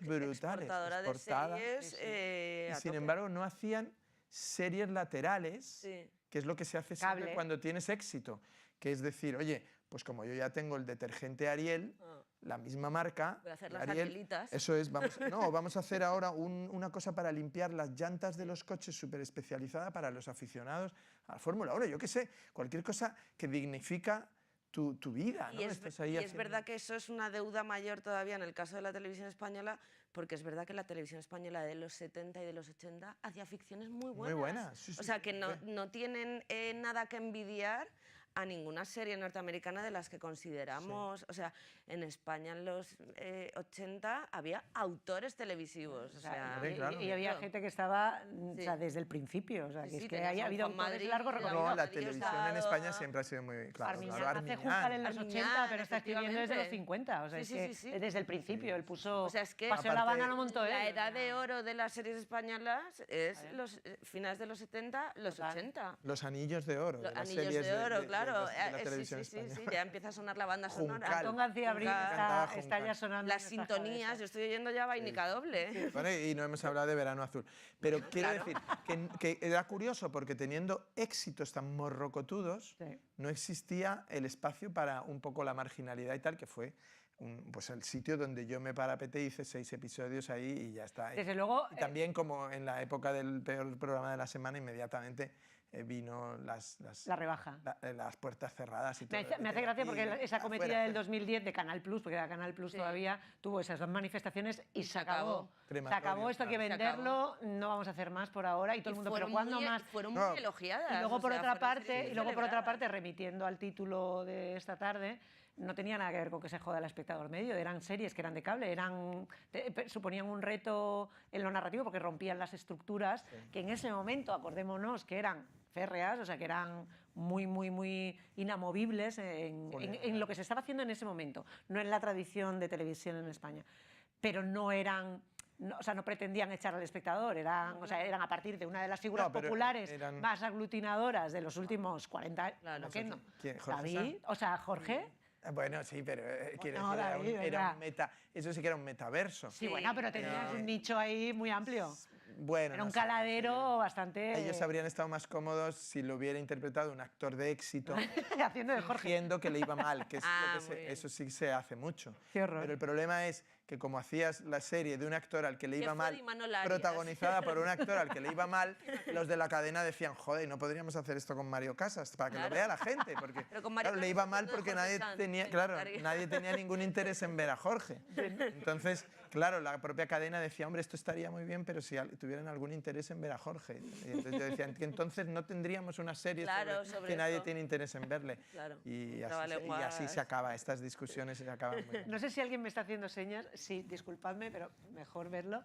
brutales. Exportadora de series. Y sin embargo no hacían series laterales, que es lo que se hace siempre cuando tienes éxito, que es decir, oye, pues como yo ya tengo el detergente Ariel, la misma marca, voy a hacer las Ariel, Arielitas. eso es, vamos a hacer ahora una cosa para limpiar las llantas de los coches súper especializada para los aficionados a la Fórmula 1, yo qué sé, cualquier cosa que dignifica tu vida, ¿no? Y es verdad que eso es una deuda mayor todavía en el caso de la televisión española, porque es verdad que la televisión española de los 70 y de los 80 hacía ficciones muy buenas. Muy buenas, sí, o sea, que no tienen nada que envidiar a ninguna serie norteamericana de las que consideramos. O sea, en España en los 80 había autores televisivos. O sea, y había gente que estaba o sea, desde el principio. O sea, que es que haya habido autores largos recorridos. No, la televisión en España siempre ha sido muy... Claro, Armiñán hace Júcar en los 80, pero está escribiendo desde los 50. O sea, es que desde el principio. Él puso... O sea, es que Paseo de la Habana lo montó él. La edad de oro de las series españolas es los finales de los 70, los 80. Los anillos de oro. Los anillos de oro, claro. claro, de la sí, televisión sí, española. ya empieza a sonar la banda sonora. Juncal. Antón García Abril Cantaba está ya Juncal. sonando. Las en esta sintonías, cabeza. yo estoy oyendo ya Vainica Doble. Bueno, y no hemos hablado de Verano Azul. Pero quiero Claro. decir que era curioso porque teniendo éxitos tan morrocotudos, Sí. no existía el espacio para un poco la marginalidad y tal, que fue pues el sitio donde yo me parapeté, hice 6 episodios ahí y ya está. Desde luego, Y también como en la época del peor programa de la semana, inmediatamente vino la rebaja. las puertas cerradas y todo. Me hace gracia porque esa Afuera, cometida del afuera. 2010 de Canal Plus, porque era Canal Plus Sí. todavía, tuvo esas 2 manifestaciones y se acabó. acabó. Se acabó, Crematorio, esto hay que claro. Se acabó. venderlo, no vamos a hacer más por ahora. Y todo el mundo, pero ¿cuándo más? Fueron No. muy elogiadas. Y luego, o por sea, otra fueron parte, series y luego por otra celebradas. parte, remitiendo al título de esta tarde, no tenía nada que ver con que se joda el espectador medio, eran series que eran de cable, suponían un reto en lo narrativo porque rompían las estructuras que en ese momento, acordémonos, que eran férreas, o sea, que eran muy inamovibles en lo que se estaba haciendo en ese momento, no en la tradición de televisión en España, pero no eran... No, o sea, no pretendían echar al espectador, eran a partir de una de las figuras No, pero populares eran- más aglutinadoras de los últimos 40 años. Claro. ¿Por qué no? ¿Quién? ¿Jorge David, o sea, Jorge. Bueno, sí, pero quiero No, decir, David, era ¿verdad? un meta, eso sí que era un metaverso. Sí, bueno, pero tenías un nicho ahí muy amplio. Bueno, Era no un sé, caladero bastante... ellos habrían estado más cómodos si lo hubiera interpretado un actor de éxito, haciendo de Jorge. fingiendo que le iba mal, que es Ah, lo que muy bien. eso sí se hace mucho. Qué horror. Pero el problema es que como hacías la serie de un actor al que le Que iba fue mal, de Imanol Arias. protagonizada por un actor al que le iba mal, los de la cadena decían, joder, no podríamos hacer esto con Mario Casas para que Claro. lo vea la gente, porque Pero con Mario claro, le Casas iba mal haciendo de porque Jorge nadie Sanz, tenía, sí, claro, Mario. nadie tenía ningún interés en ver a Jorge. Entonces, claro, la propia cadena decía, hombre, esto estaría muy bien, pero si tuvieran algún interés en ver a Jorge. Y entonces yo decía que entonces no tendríamos una serie Claro, sobre sobre que nadie eso. tiene interés en verle. Claro, Y un así, y así trabalenguas. se acaba, estas discusiones se acaban muy bien. No sé si alguien me está haciendo señas, sí, disculpadme, pero mejor verlo.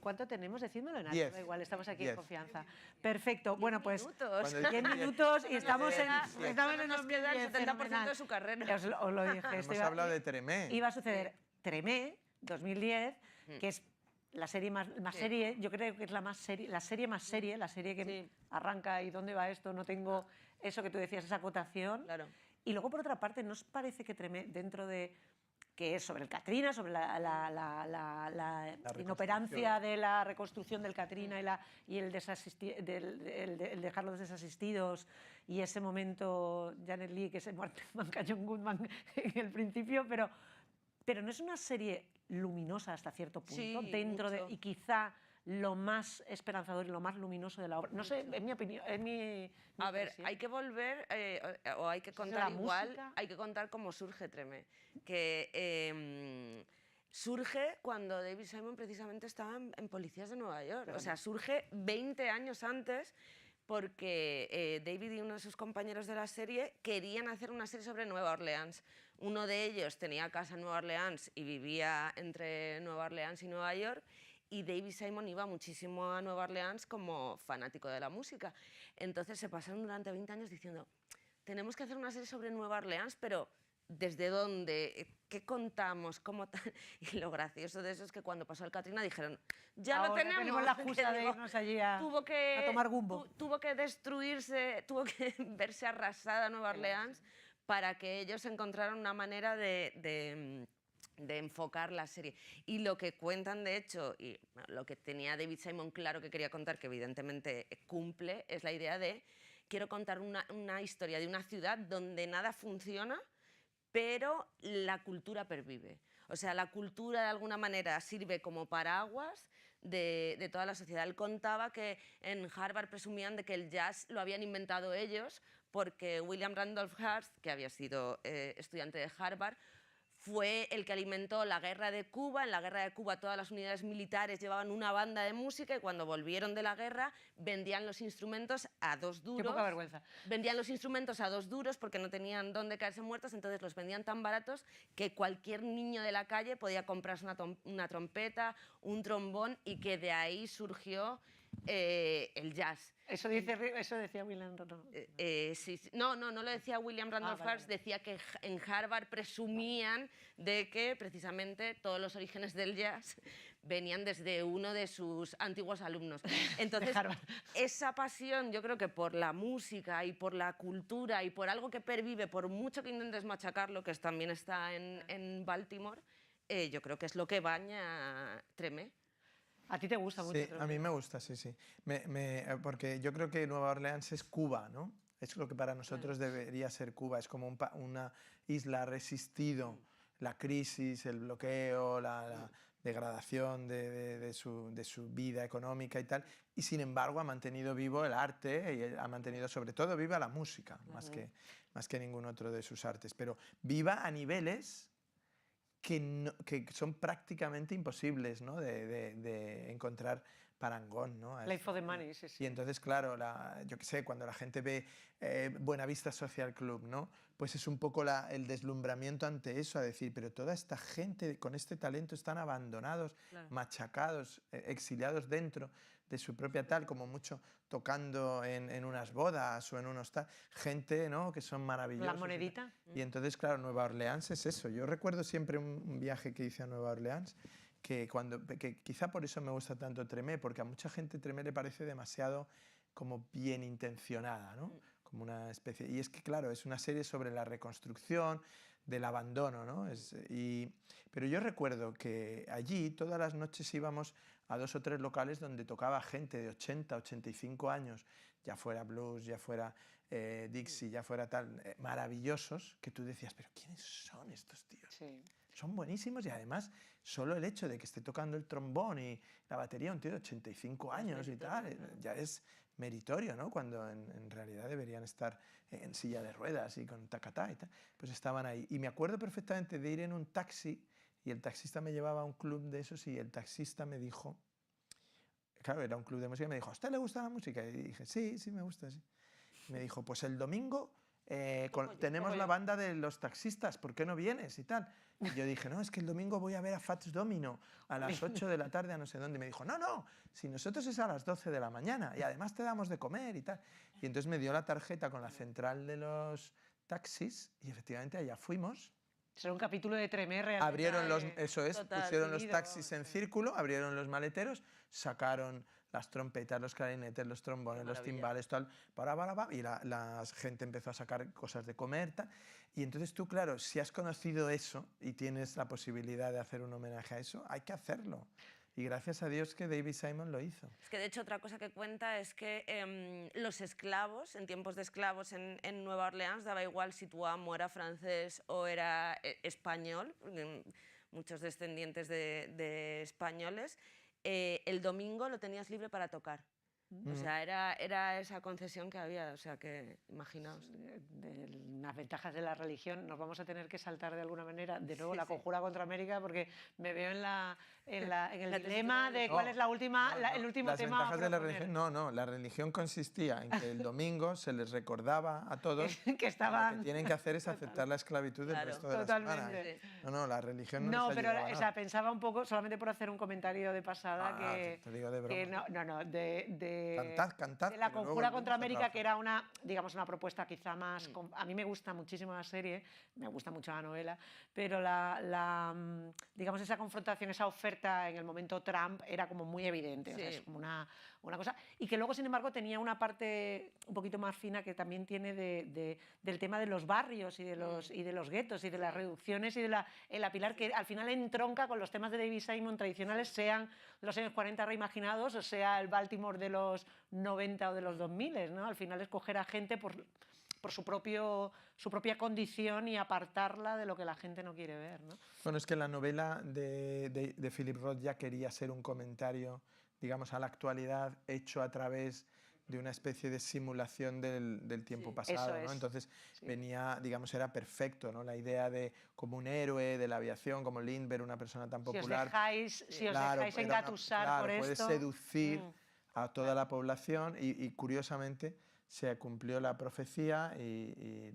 ¿Cuánto tenemos? Decídmelo en alto, 10. da igual, estamos aquí 10. en confianza. Perfecto, bueno, pues... Minutos. Cuando 10 minutos y estamos en... Sí. Estamos en Nos queda el 2010, 70% fenomenal. de su carrera. Os lo dije. Hemos hablado de Tremé. Iba a suceder Tremé, 2010, que es la serie más Sí. serie, yo creo que es la serie más serie, la serie que Sí. arranca y dónde va esto, no tengo eso que tú decías, esa acotación. Claro. Y luego, por otra parte, ¿no os parece que Tremé, dentro de que es sobre el Katrina, sobre la inoperancia de la reconstrucción del Katrina y el dejarlos desasistidos y ese momento, Janet Leigh, que se muerte John Goodman en el principio, pero no es una serie luminosa hasta cierto punto, Sí, dentro de, mucho. y quizá lo más esperanzador y lo más luminoso de la obra. No sé, en mi opinión, A ver, hay que volver o hay que Pues contar la igual, música. hay que contar cómo surge Tremé. Que surge cuando David Simon precisamente estaba en Policías de Nueva York. O sea, surge 20 años antes porque David y uno de sus compañeros de la serie querían hacer una serie sobre Nueva Orleans. Uno de ellos tenía casa en Nueva Orleans y vivía entre Nueva Orleans y Nueva York. Y David Simon iba muchísimo a Nueva Orleans como fanático de la música. Entonces se pasaron durante 20 años diciendo, tenemos que hacer una serie sobre Nueva Orleans, pero ¿desde dónde? ¿Qué contamos? ¿Cómo tal? Y lo gracioso de eso es que cuando pasó el Katrina dijeron, ya lo Ahora tenemos. la Que excusa de digo, irnos allí a a tomar gumbo. tuvo que destruirse, tuvo que verse arrasada Nueva Orleans para que ellos encontraran una manera de enfocar la serie. Y lo que cuentan, de hecho, y lo que tenía David Simon claro que quería contar, que evidentemente cumple, es la idea de quiero contar una historia de una ciudad donde nada funciona, pero la cultura pervive. O sea, la cultura de alguna manera sirve como paraguas de toda la sociedad. Él contaba que en Harvard presumían de que el jazz lo habían inventado ellos porque William Randolph Hearst, que había sido estudiante de Harvard, fue el que alimentó la guerra de Cuba. En la guerra de Cuba todas las unidades militares llevaban una banda de música y cuando volvieron de la guerra vendían los instrumentos a 2 duros. Qué poca vergüenza. Vendían los instrumentos a 2 duros porque no tenían dónde caerse muertos, entonces los vendían tan baratos que cualquier niño de la calle podía comprarse una trompeta, un trombón, y que de ahí surgió el jazz. Eso decía William Randolph. Sí, sí. No lo decía William Randolph vale, Hearst, decía que en Harvard presumían de que precisamente todos los orígenes del jazz venían desde uno de sus antiguos alumnos. Entonces, esa pasión, yo creo que por la música y por la cultura y por algo que pervive, por mucho que intentes machacarlo, que también está en Baltimore, yo creo que es lo que baña Tremé. ¿A ti te gusta mucho? Sí, a mí me gusta, sí, sí. Porque yo creo que Nueva Orleans es Cuba, ¿no? Es lo que para nosotros debería ser Cuba. Es como una isla ha resistido la crisis, el bloqueo, la degradación de su vida económica y tal. Y sin embargo ha mantenido vivo el arte y ha mantenido sobre todo viva la música, más que ningún otro de sus artes. Pero viva a niveles que son prácticamente imposibles, ¿no? de encontrar parangón, ¿no? Play for the money, sí, sí. Y entonces, claro, yo qué sé, cuando la gente ve Buenavista Social Club, ¿no? Pues es un poco el deslumbramiento ante eso, a decir, pero toda esta gente con este talento están abandonados, machacados, exiliados dentro de su propia tal, como mucho tocando en unas bodas o en unos tal, gente, ¿no? Que son maravillosos. La monedita. Y entonces, claro, Nueva Orleans es eso. Yo recuerdo siempre un viaje que hice a Nueva Orleans, que quizá por eso me gusta tanto Tremé, porque a mucha gente Tremé le parece demasiado como bien intencionada, ¿no? Como una especie... Y es que, claro, es una serie sobre la reconstrucción, del abandono, ¿no? Pero yo recuerdo que allí todas las noches íbamos a 2 o 3 locales donde tocaba gente de 80, 85 años, ya fuera blues, ya fuera Dixie, ya fuera tal, maravillosos, que tú decías, pero ¿quiénes son estos tíos? Sí. Son buenísimos y además solo el hecho de que esté tocando el trombón y la batería un tío de 85 años y tal, ya es meritorio, ¿no? Cuando en realidad deberían estar en silla de ruedas y con tacatá y tal, pues estaban ahí. Y me acuerdo perfectamente de ir en un taxi y el taxista me llevaba a un club de esos y el taxista me dijo, claro, era un club de música, y me dijo, ¿a usted le gusta la música? Y dije, sí, sí me gusta, sí. Y me dijo, pues el domingo tenemos la banda de los taxistas, ¿por qué no vienes y tal? Y yo dije, no, es que el domingo voy a ver a Fats Domino a las 8 de la tarde a no sé dónde. Y me dijo, no, si nosotros es a las 12 de la mañana y además te damos de comer y tal. Y entonces me dio la tarjeta con la central de los taxis y efectivamente allá fuimos. Será un capítulo de Tremé realmente. Abrieron pusieron los vivido, taxis en círculo, abrieron los maleteros, sacaron las trompetas, los clarinetes, los trombones, los timbales, tal, y la gente empezó a sacar cosas de comer, tal. Y entonces tú, claro, si has conocido eso y tienes la posibilidad de hacer un homenaje a eso, hay que hacerlo. Y gracias a Dios que David Simon lo hizo. Es que de hecho otra cosa que cuenta es que los esclavos, en tiempos de esclavos en Nueva Orleans, daba igual si tu amo era francés o era español, muchos descendientes de españoles, el domingo lo tenías libre para tocar. O sea, era esa concesión que había, o sea, que imaginaos. De las ventajas de la religión, nos vamos a tener que saltar de alguna manera de nuevo la conjura contra América, porque me veo en el dilema de cuál es el último las tema. Ventajas de la religión, no, la religión consistía en que el domingo se les recordaba a todos que estaban... lo que tienen que hacer es aceptar la esclavitud del resto de la semana. No, la religión no les ayudaba pero nada. pensaba un poco, solamente por hacer un comentario de pasada, te digo de broma. Cantad, de la conjura contra América, que era una propuesta quizá más... A mí me gusta muchísimo la serie, me gusta mucho la novela, pero digamos esa confrontación, esa oferta en el momento Trump era como muy evidente, o sea, es como una cosa, y que luego sin embargo tenía una parte un poquito más fina que también tiene del tema de los barrios y de los guetos y de las reducciones y de el apilar, que al final entronca con los temas de David Simon tradicionales, sean los años 40 reimaginados o sea el Baltimore de los 90 o de los 2000, ¿no? Al final escoger a gente por su propia condición y apartarla de lo que la gente no quiere ver, ¿no? Bueno, es que la novela de Philip Roth ya quería ser un comentario, digamos, a la actualidad hecho a través de una especie de simulación del tiempo pasado, ¿no? Entonces venía, digamos, era perfecto, ¿no? La idea de como un héroe de la aviación, como Lindbergh, una persona tan popular. Si os dejáis engatusar por esto... Puedes seducir a toda la población y curiosamente se cumplió la profecía y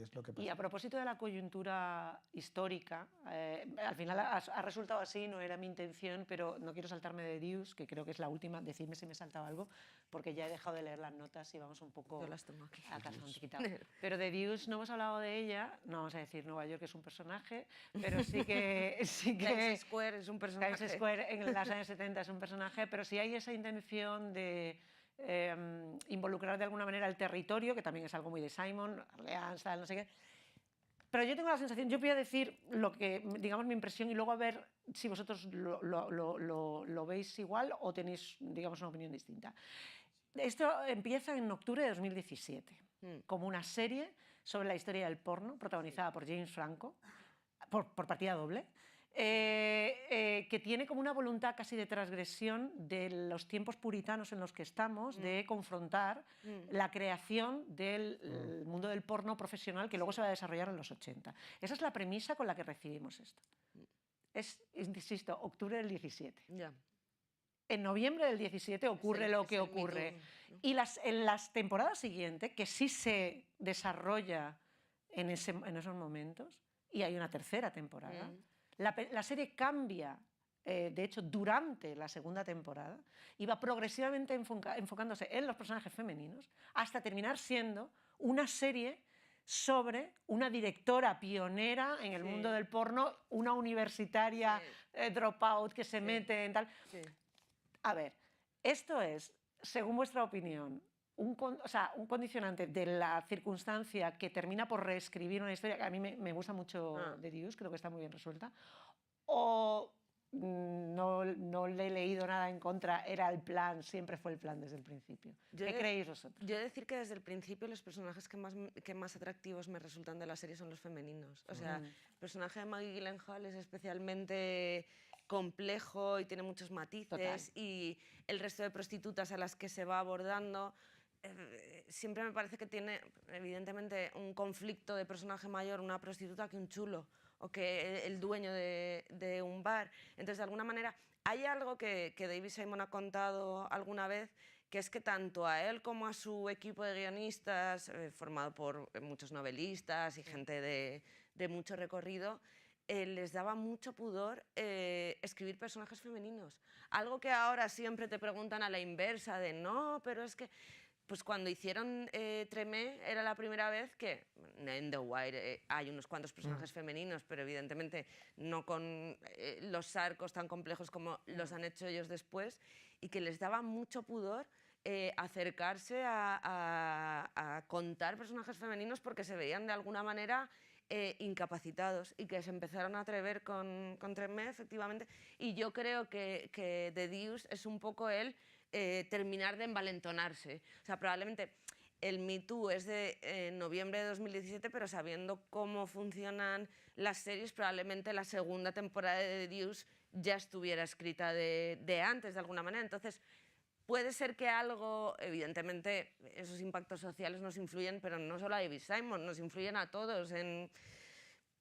y es lo que pasa. Y a propósito de la coyuntura histórica, al final ha resultado así, no era mi intención, pero no quiero saltarme de Deuce, que creo que es la última, decidme si me he saltado algo, porque ya he dejado de leer las notas y vamos un poco Yo las tengo aquí. a calzón quitado. Pero de Deuce no hemos hablado de ella, no vamos a decir Nueva York es un personaje, pero sí que... Times Square es un personaje. Times Square en los años 70 es un personaje, pero sí hay esa intención de involucrar de alguna manera el territorio, que también es algo muy de Simon, Orleans, tal, no sé qué. Pero yo tengo la sensación, yo voy a decir lo que, digamos, mi impresión y luego a ver si vosotros lo veis igual o tenéis, digamos, una opinión distinta. Esto empieza en octubre de 2017, como una serie sobre la historia del porno, protagonizada por James Franco, por partida doble, que tiene como una voluntad casi de transgresión de los tiempos puritanos en los que estamos, de confrontar la creación del mundo del porno profesional que luego se va a desarrollar en los 80. Esa es la premisa con la que recibimos esto. Es, insisto, octubre del 17. Ya. En noviembre del 17 ocurre lo que ocurre. Me Too, ¿no? Y en las temporadas siguientes, que sí se desarrolla en esos momentos, y hay una tercera temporada, la serie cambia, de hecho, durante la segunda temporada, y va progresivamente enfocándose en los personajes femeninos, hasta terminar siendo una serie sobre una directora pionera en el mundo del porno, una universitaria dropout que se mete en tal... Sí. A ver, esto es, según vuestra opinión, un condicionante de la circunstancia que termina por reescribir una historia que a mí me gusta mucho de Deuce, creo que está muy bien resuelta, o no le he leído nada en contra, era el plan, siempre fue el plan desde el principio. ¿Qué creéis vosotros? Yo he de decir que desde el principio los personajes que más atractivos me resultan de la serie son los femeninos. O sea, el personaje de Maggie Gyllenhaal es especialmente complejo y tiene muchos matices. Total. Y el resto de prostitutas a las que se va abordando siempre me parece que tiene evidentemente un conflicto de personaje mayor una prostituta que un chulo o que el dueño de un bar. Entonces, de alguna manera, hay algo que David Simon ha contado alguna vez, que es que tanto a él como a su equipo de guionistas, formado por muchos novelistas y gente de mucho recorrido, les daba mucho pudor escribir personajes femeninos. Algo que ahora siempre te preguntan a la inversa, de no, pero es que... Pues cuando hicieron Tremé era la primera vez que en The Wire hay unos cuantos personajes femeninos, pero evidentemente no con los arcos tan complejos como los han hecho ellos después, y que les daba mucho pudor acercarse a contar personajes femeninos porque se veían de alguna manera incapacitados, y que se empezaron a atrever con Tremé, efectivamente. Y yo creo que The Deuce es un poco él terminar de envalentonarse. O sea, probablemente el Me Too es de noviembre de 2017, pero sabiendo cómo funcionan las series, probablemente la segunda temporada de The Deuce ya estuviera escrita de antes, de alguna manera. Entonces, puede ser que algo, evidentemente, esos impactos sociales nos influyen, pero no solo a David Simon, nos influyen a todos.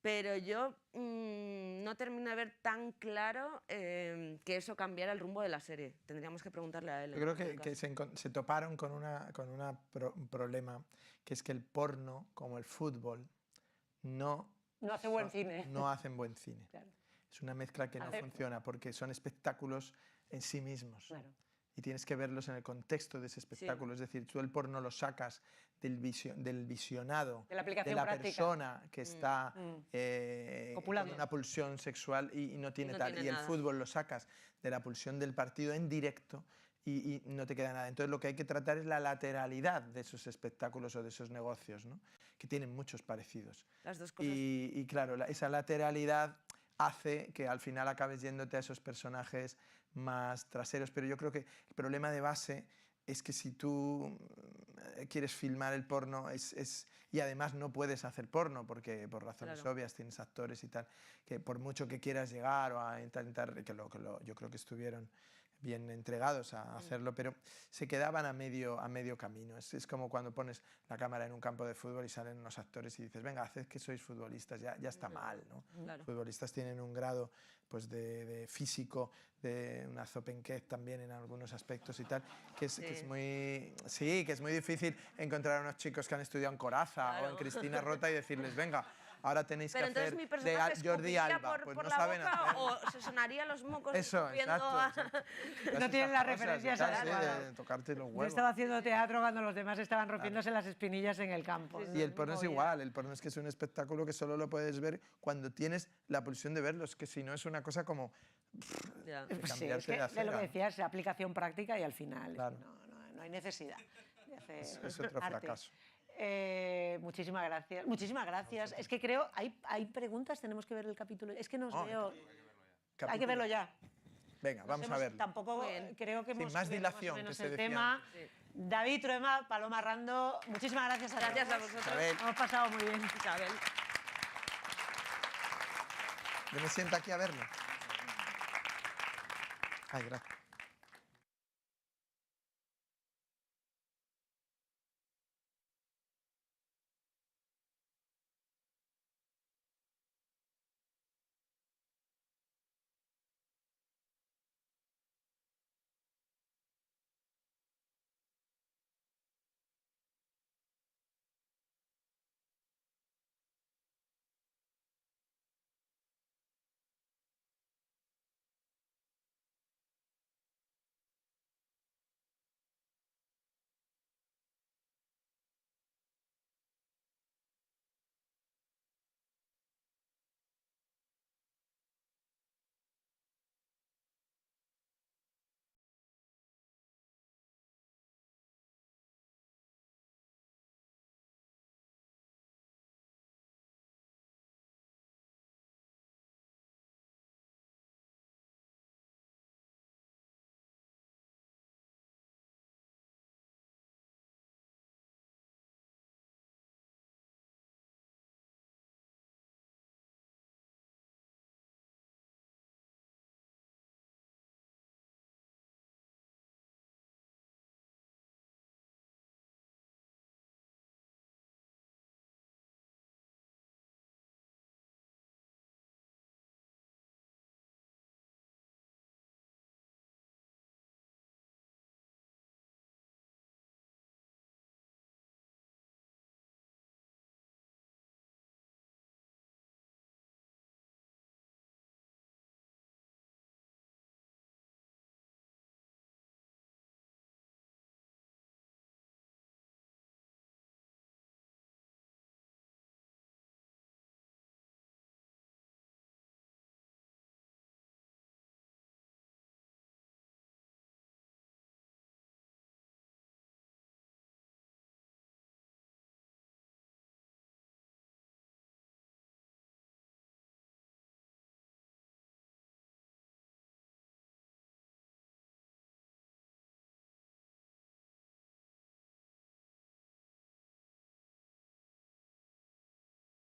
Pero yo no termino de ver tan claro que eso cambiara el rumbo de la serie. Tendríamos que preguntarle a él. Yo creo que se toparon con un problema, que es que el porno, como el fútbol, no hace buen cine. No hacen buen cine. Claro. Es una mezcla que no funciona, porque son espectáculos en sí mismos. Claro. Y tienes que verlos en el contexto de ese espectáculo. Es decir, tú el porno lo sacas del visionado, de la aplicación de la práctica. Persona que está copulando, con una pulsión sexual y no tiene tal. Tiene y nada. el fútbol lo sacas de la pulsión del partido en directo y no te queda nada. Entonces lo que hay que tratar es la lateralidad de esos espectáculos o de esos negocios, ¿no? Que tienen muchos parecidos. Las dos cosas. Y claro, esa lateralidad hace que al final acabes yéndote a esos personajes más traseros, pero yo creo que el problema de base es que si tú quieres filmar el porno y además no puedes hacer porno porque por razones obvias tienes actores y tal, que por mucho que quieras llegar o a intentar, yo creo que estuvieron bien entregados a hacerlo, pero se quedaban a medio camino. Es como cuando pones la cámara en un campo de fútbol y salen unos actores y dices, venga, haced que sois futbolistas, ya está mal, ¿no? Claro. Futbolistas tienen un grado pues de físico, de una Zopenkett también en algunos aspectos y tal, que es muy... Sí, que es muy difícil encontrar a unos chicos que han estudiado en Coraza o en Cristina Rota y decirles, venga, ahora tenéis que Pero hacer entonces mi personaje Jordi escupiría Alba. por, Pues por no la saben boca hacerlo. o se sonaría los mocos Eso, viendo exacto. No Esas tienen las cosas y referencias tal, sí, adecuadas. de tocarte los Yo huevos. estaba haciendo teatro cuando los demás estaban rompiéndose las espinillas en el campo. Y el porno es movida. igual, el porno es que es un espectáculo que solo lo puedes ver cuando tienes la pulsión de verlo, es que si no es una cosa como Ya. de Pues sí, cambiarse es de que de lo que acera. decías, es aplicación práctica y al final Claro. no hay necesidad de hacer Es otro arte. fracaso. Muchísimas gracias. Muchísimas gracias. Es que creo, hay preguntas, tenemos que ver el capítulo. Es que nos No, veo... Hay que Capítulo. verlo ya. Venga, vamos a verlo. Tampoco Muy bien. creo que Sin hemos más cubierto dilación, más o que menos se el decía tema. antes. David Truema, Paloma Rando, muchísimas gracias a Gracias a todos. vosotros. Isabel, Hemos pasado muy bien. Isabel. yo me siento aquí a verlo. Ay, gracias.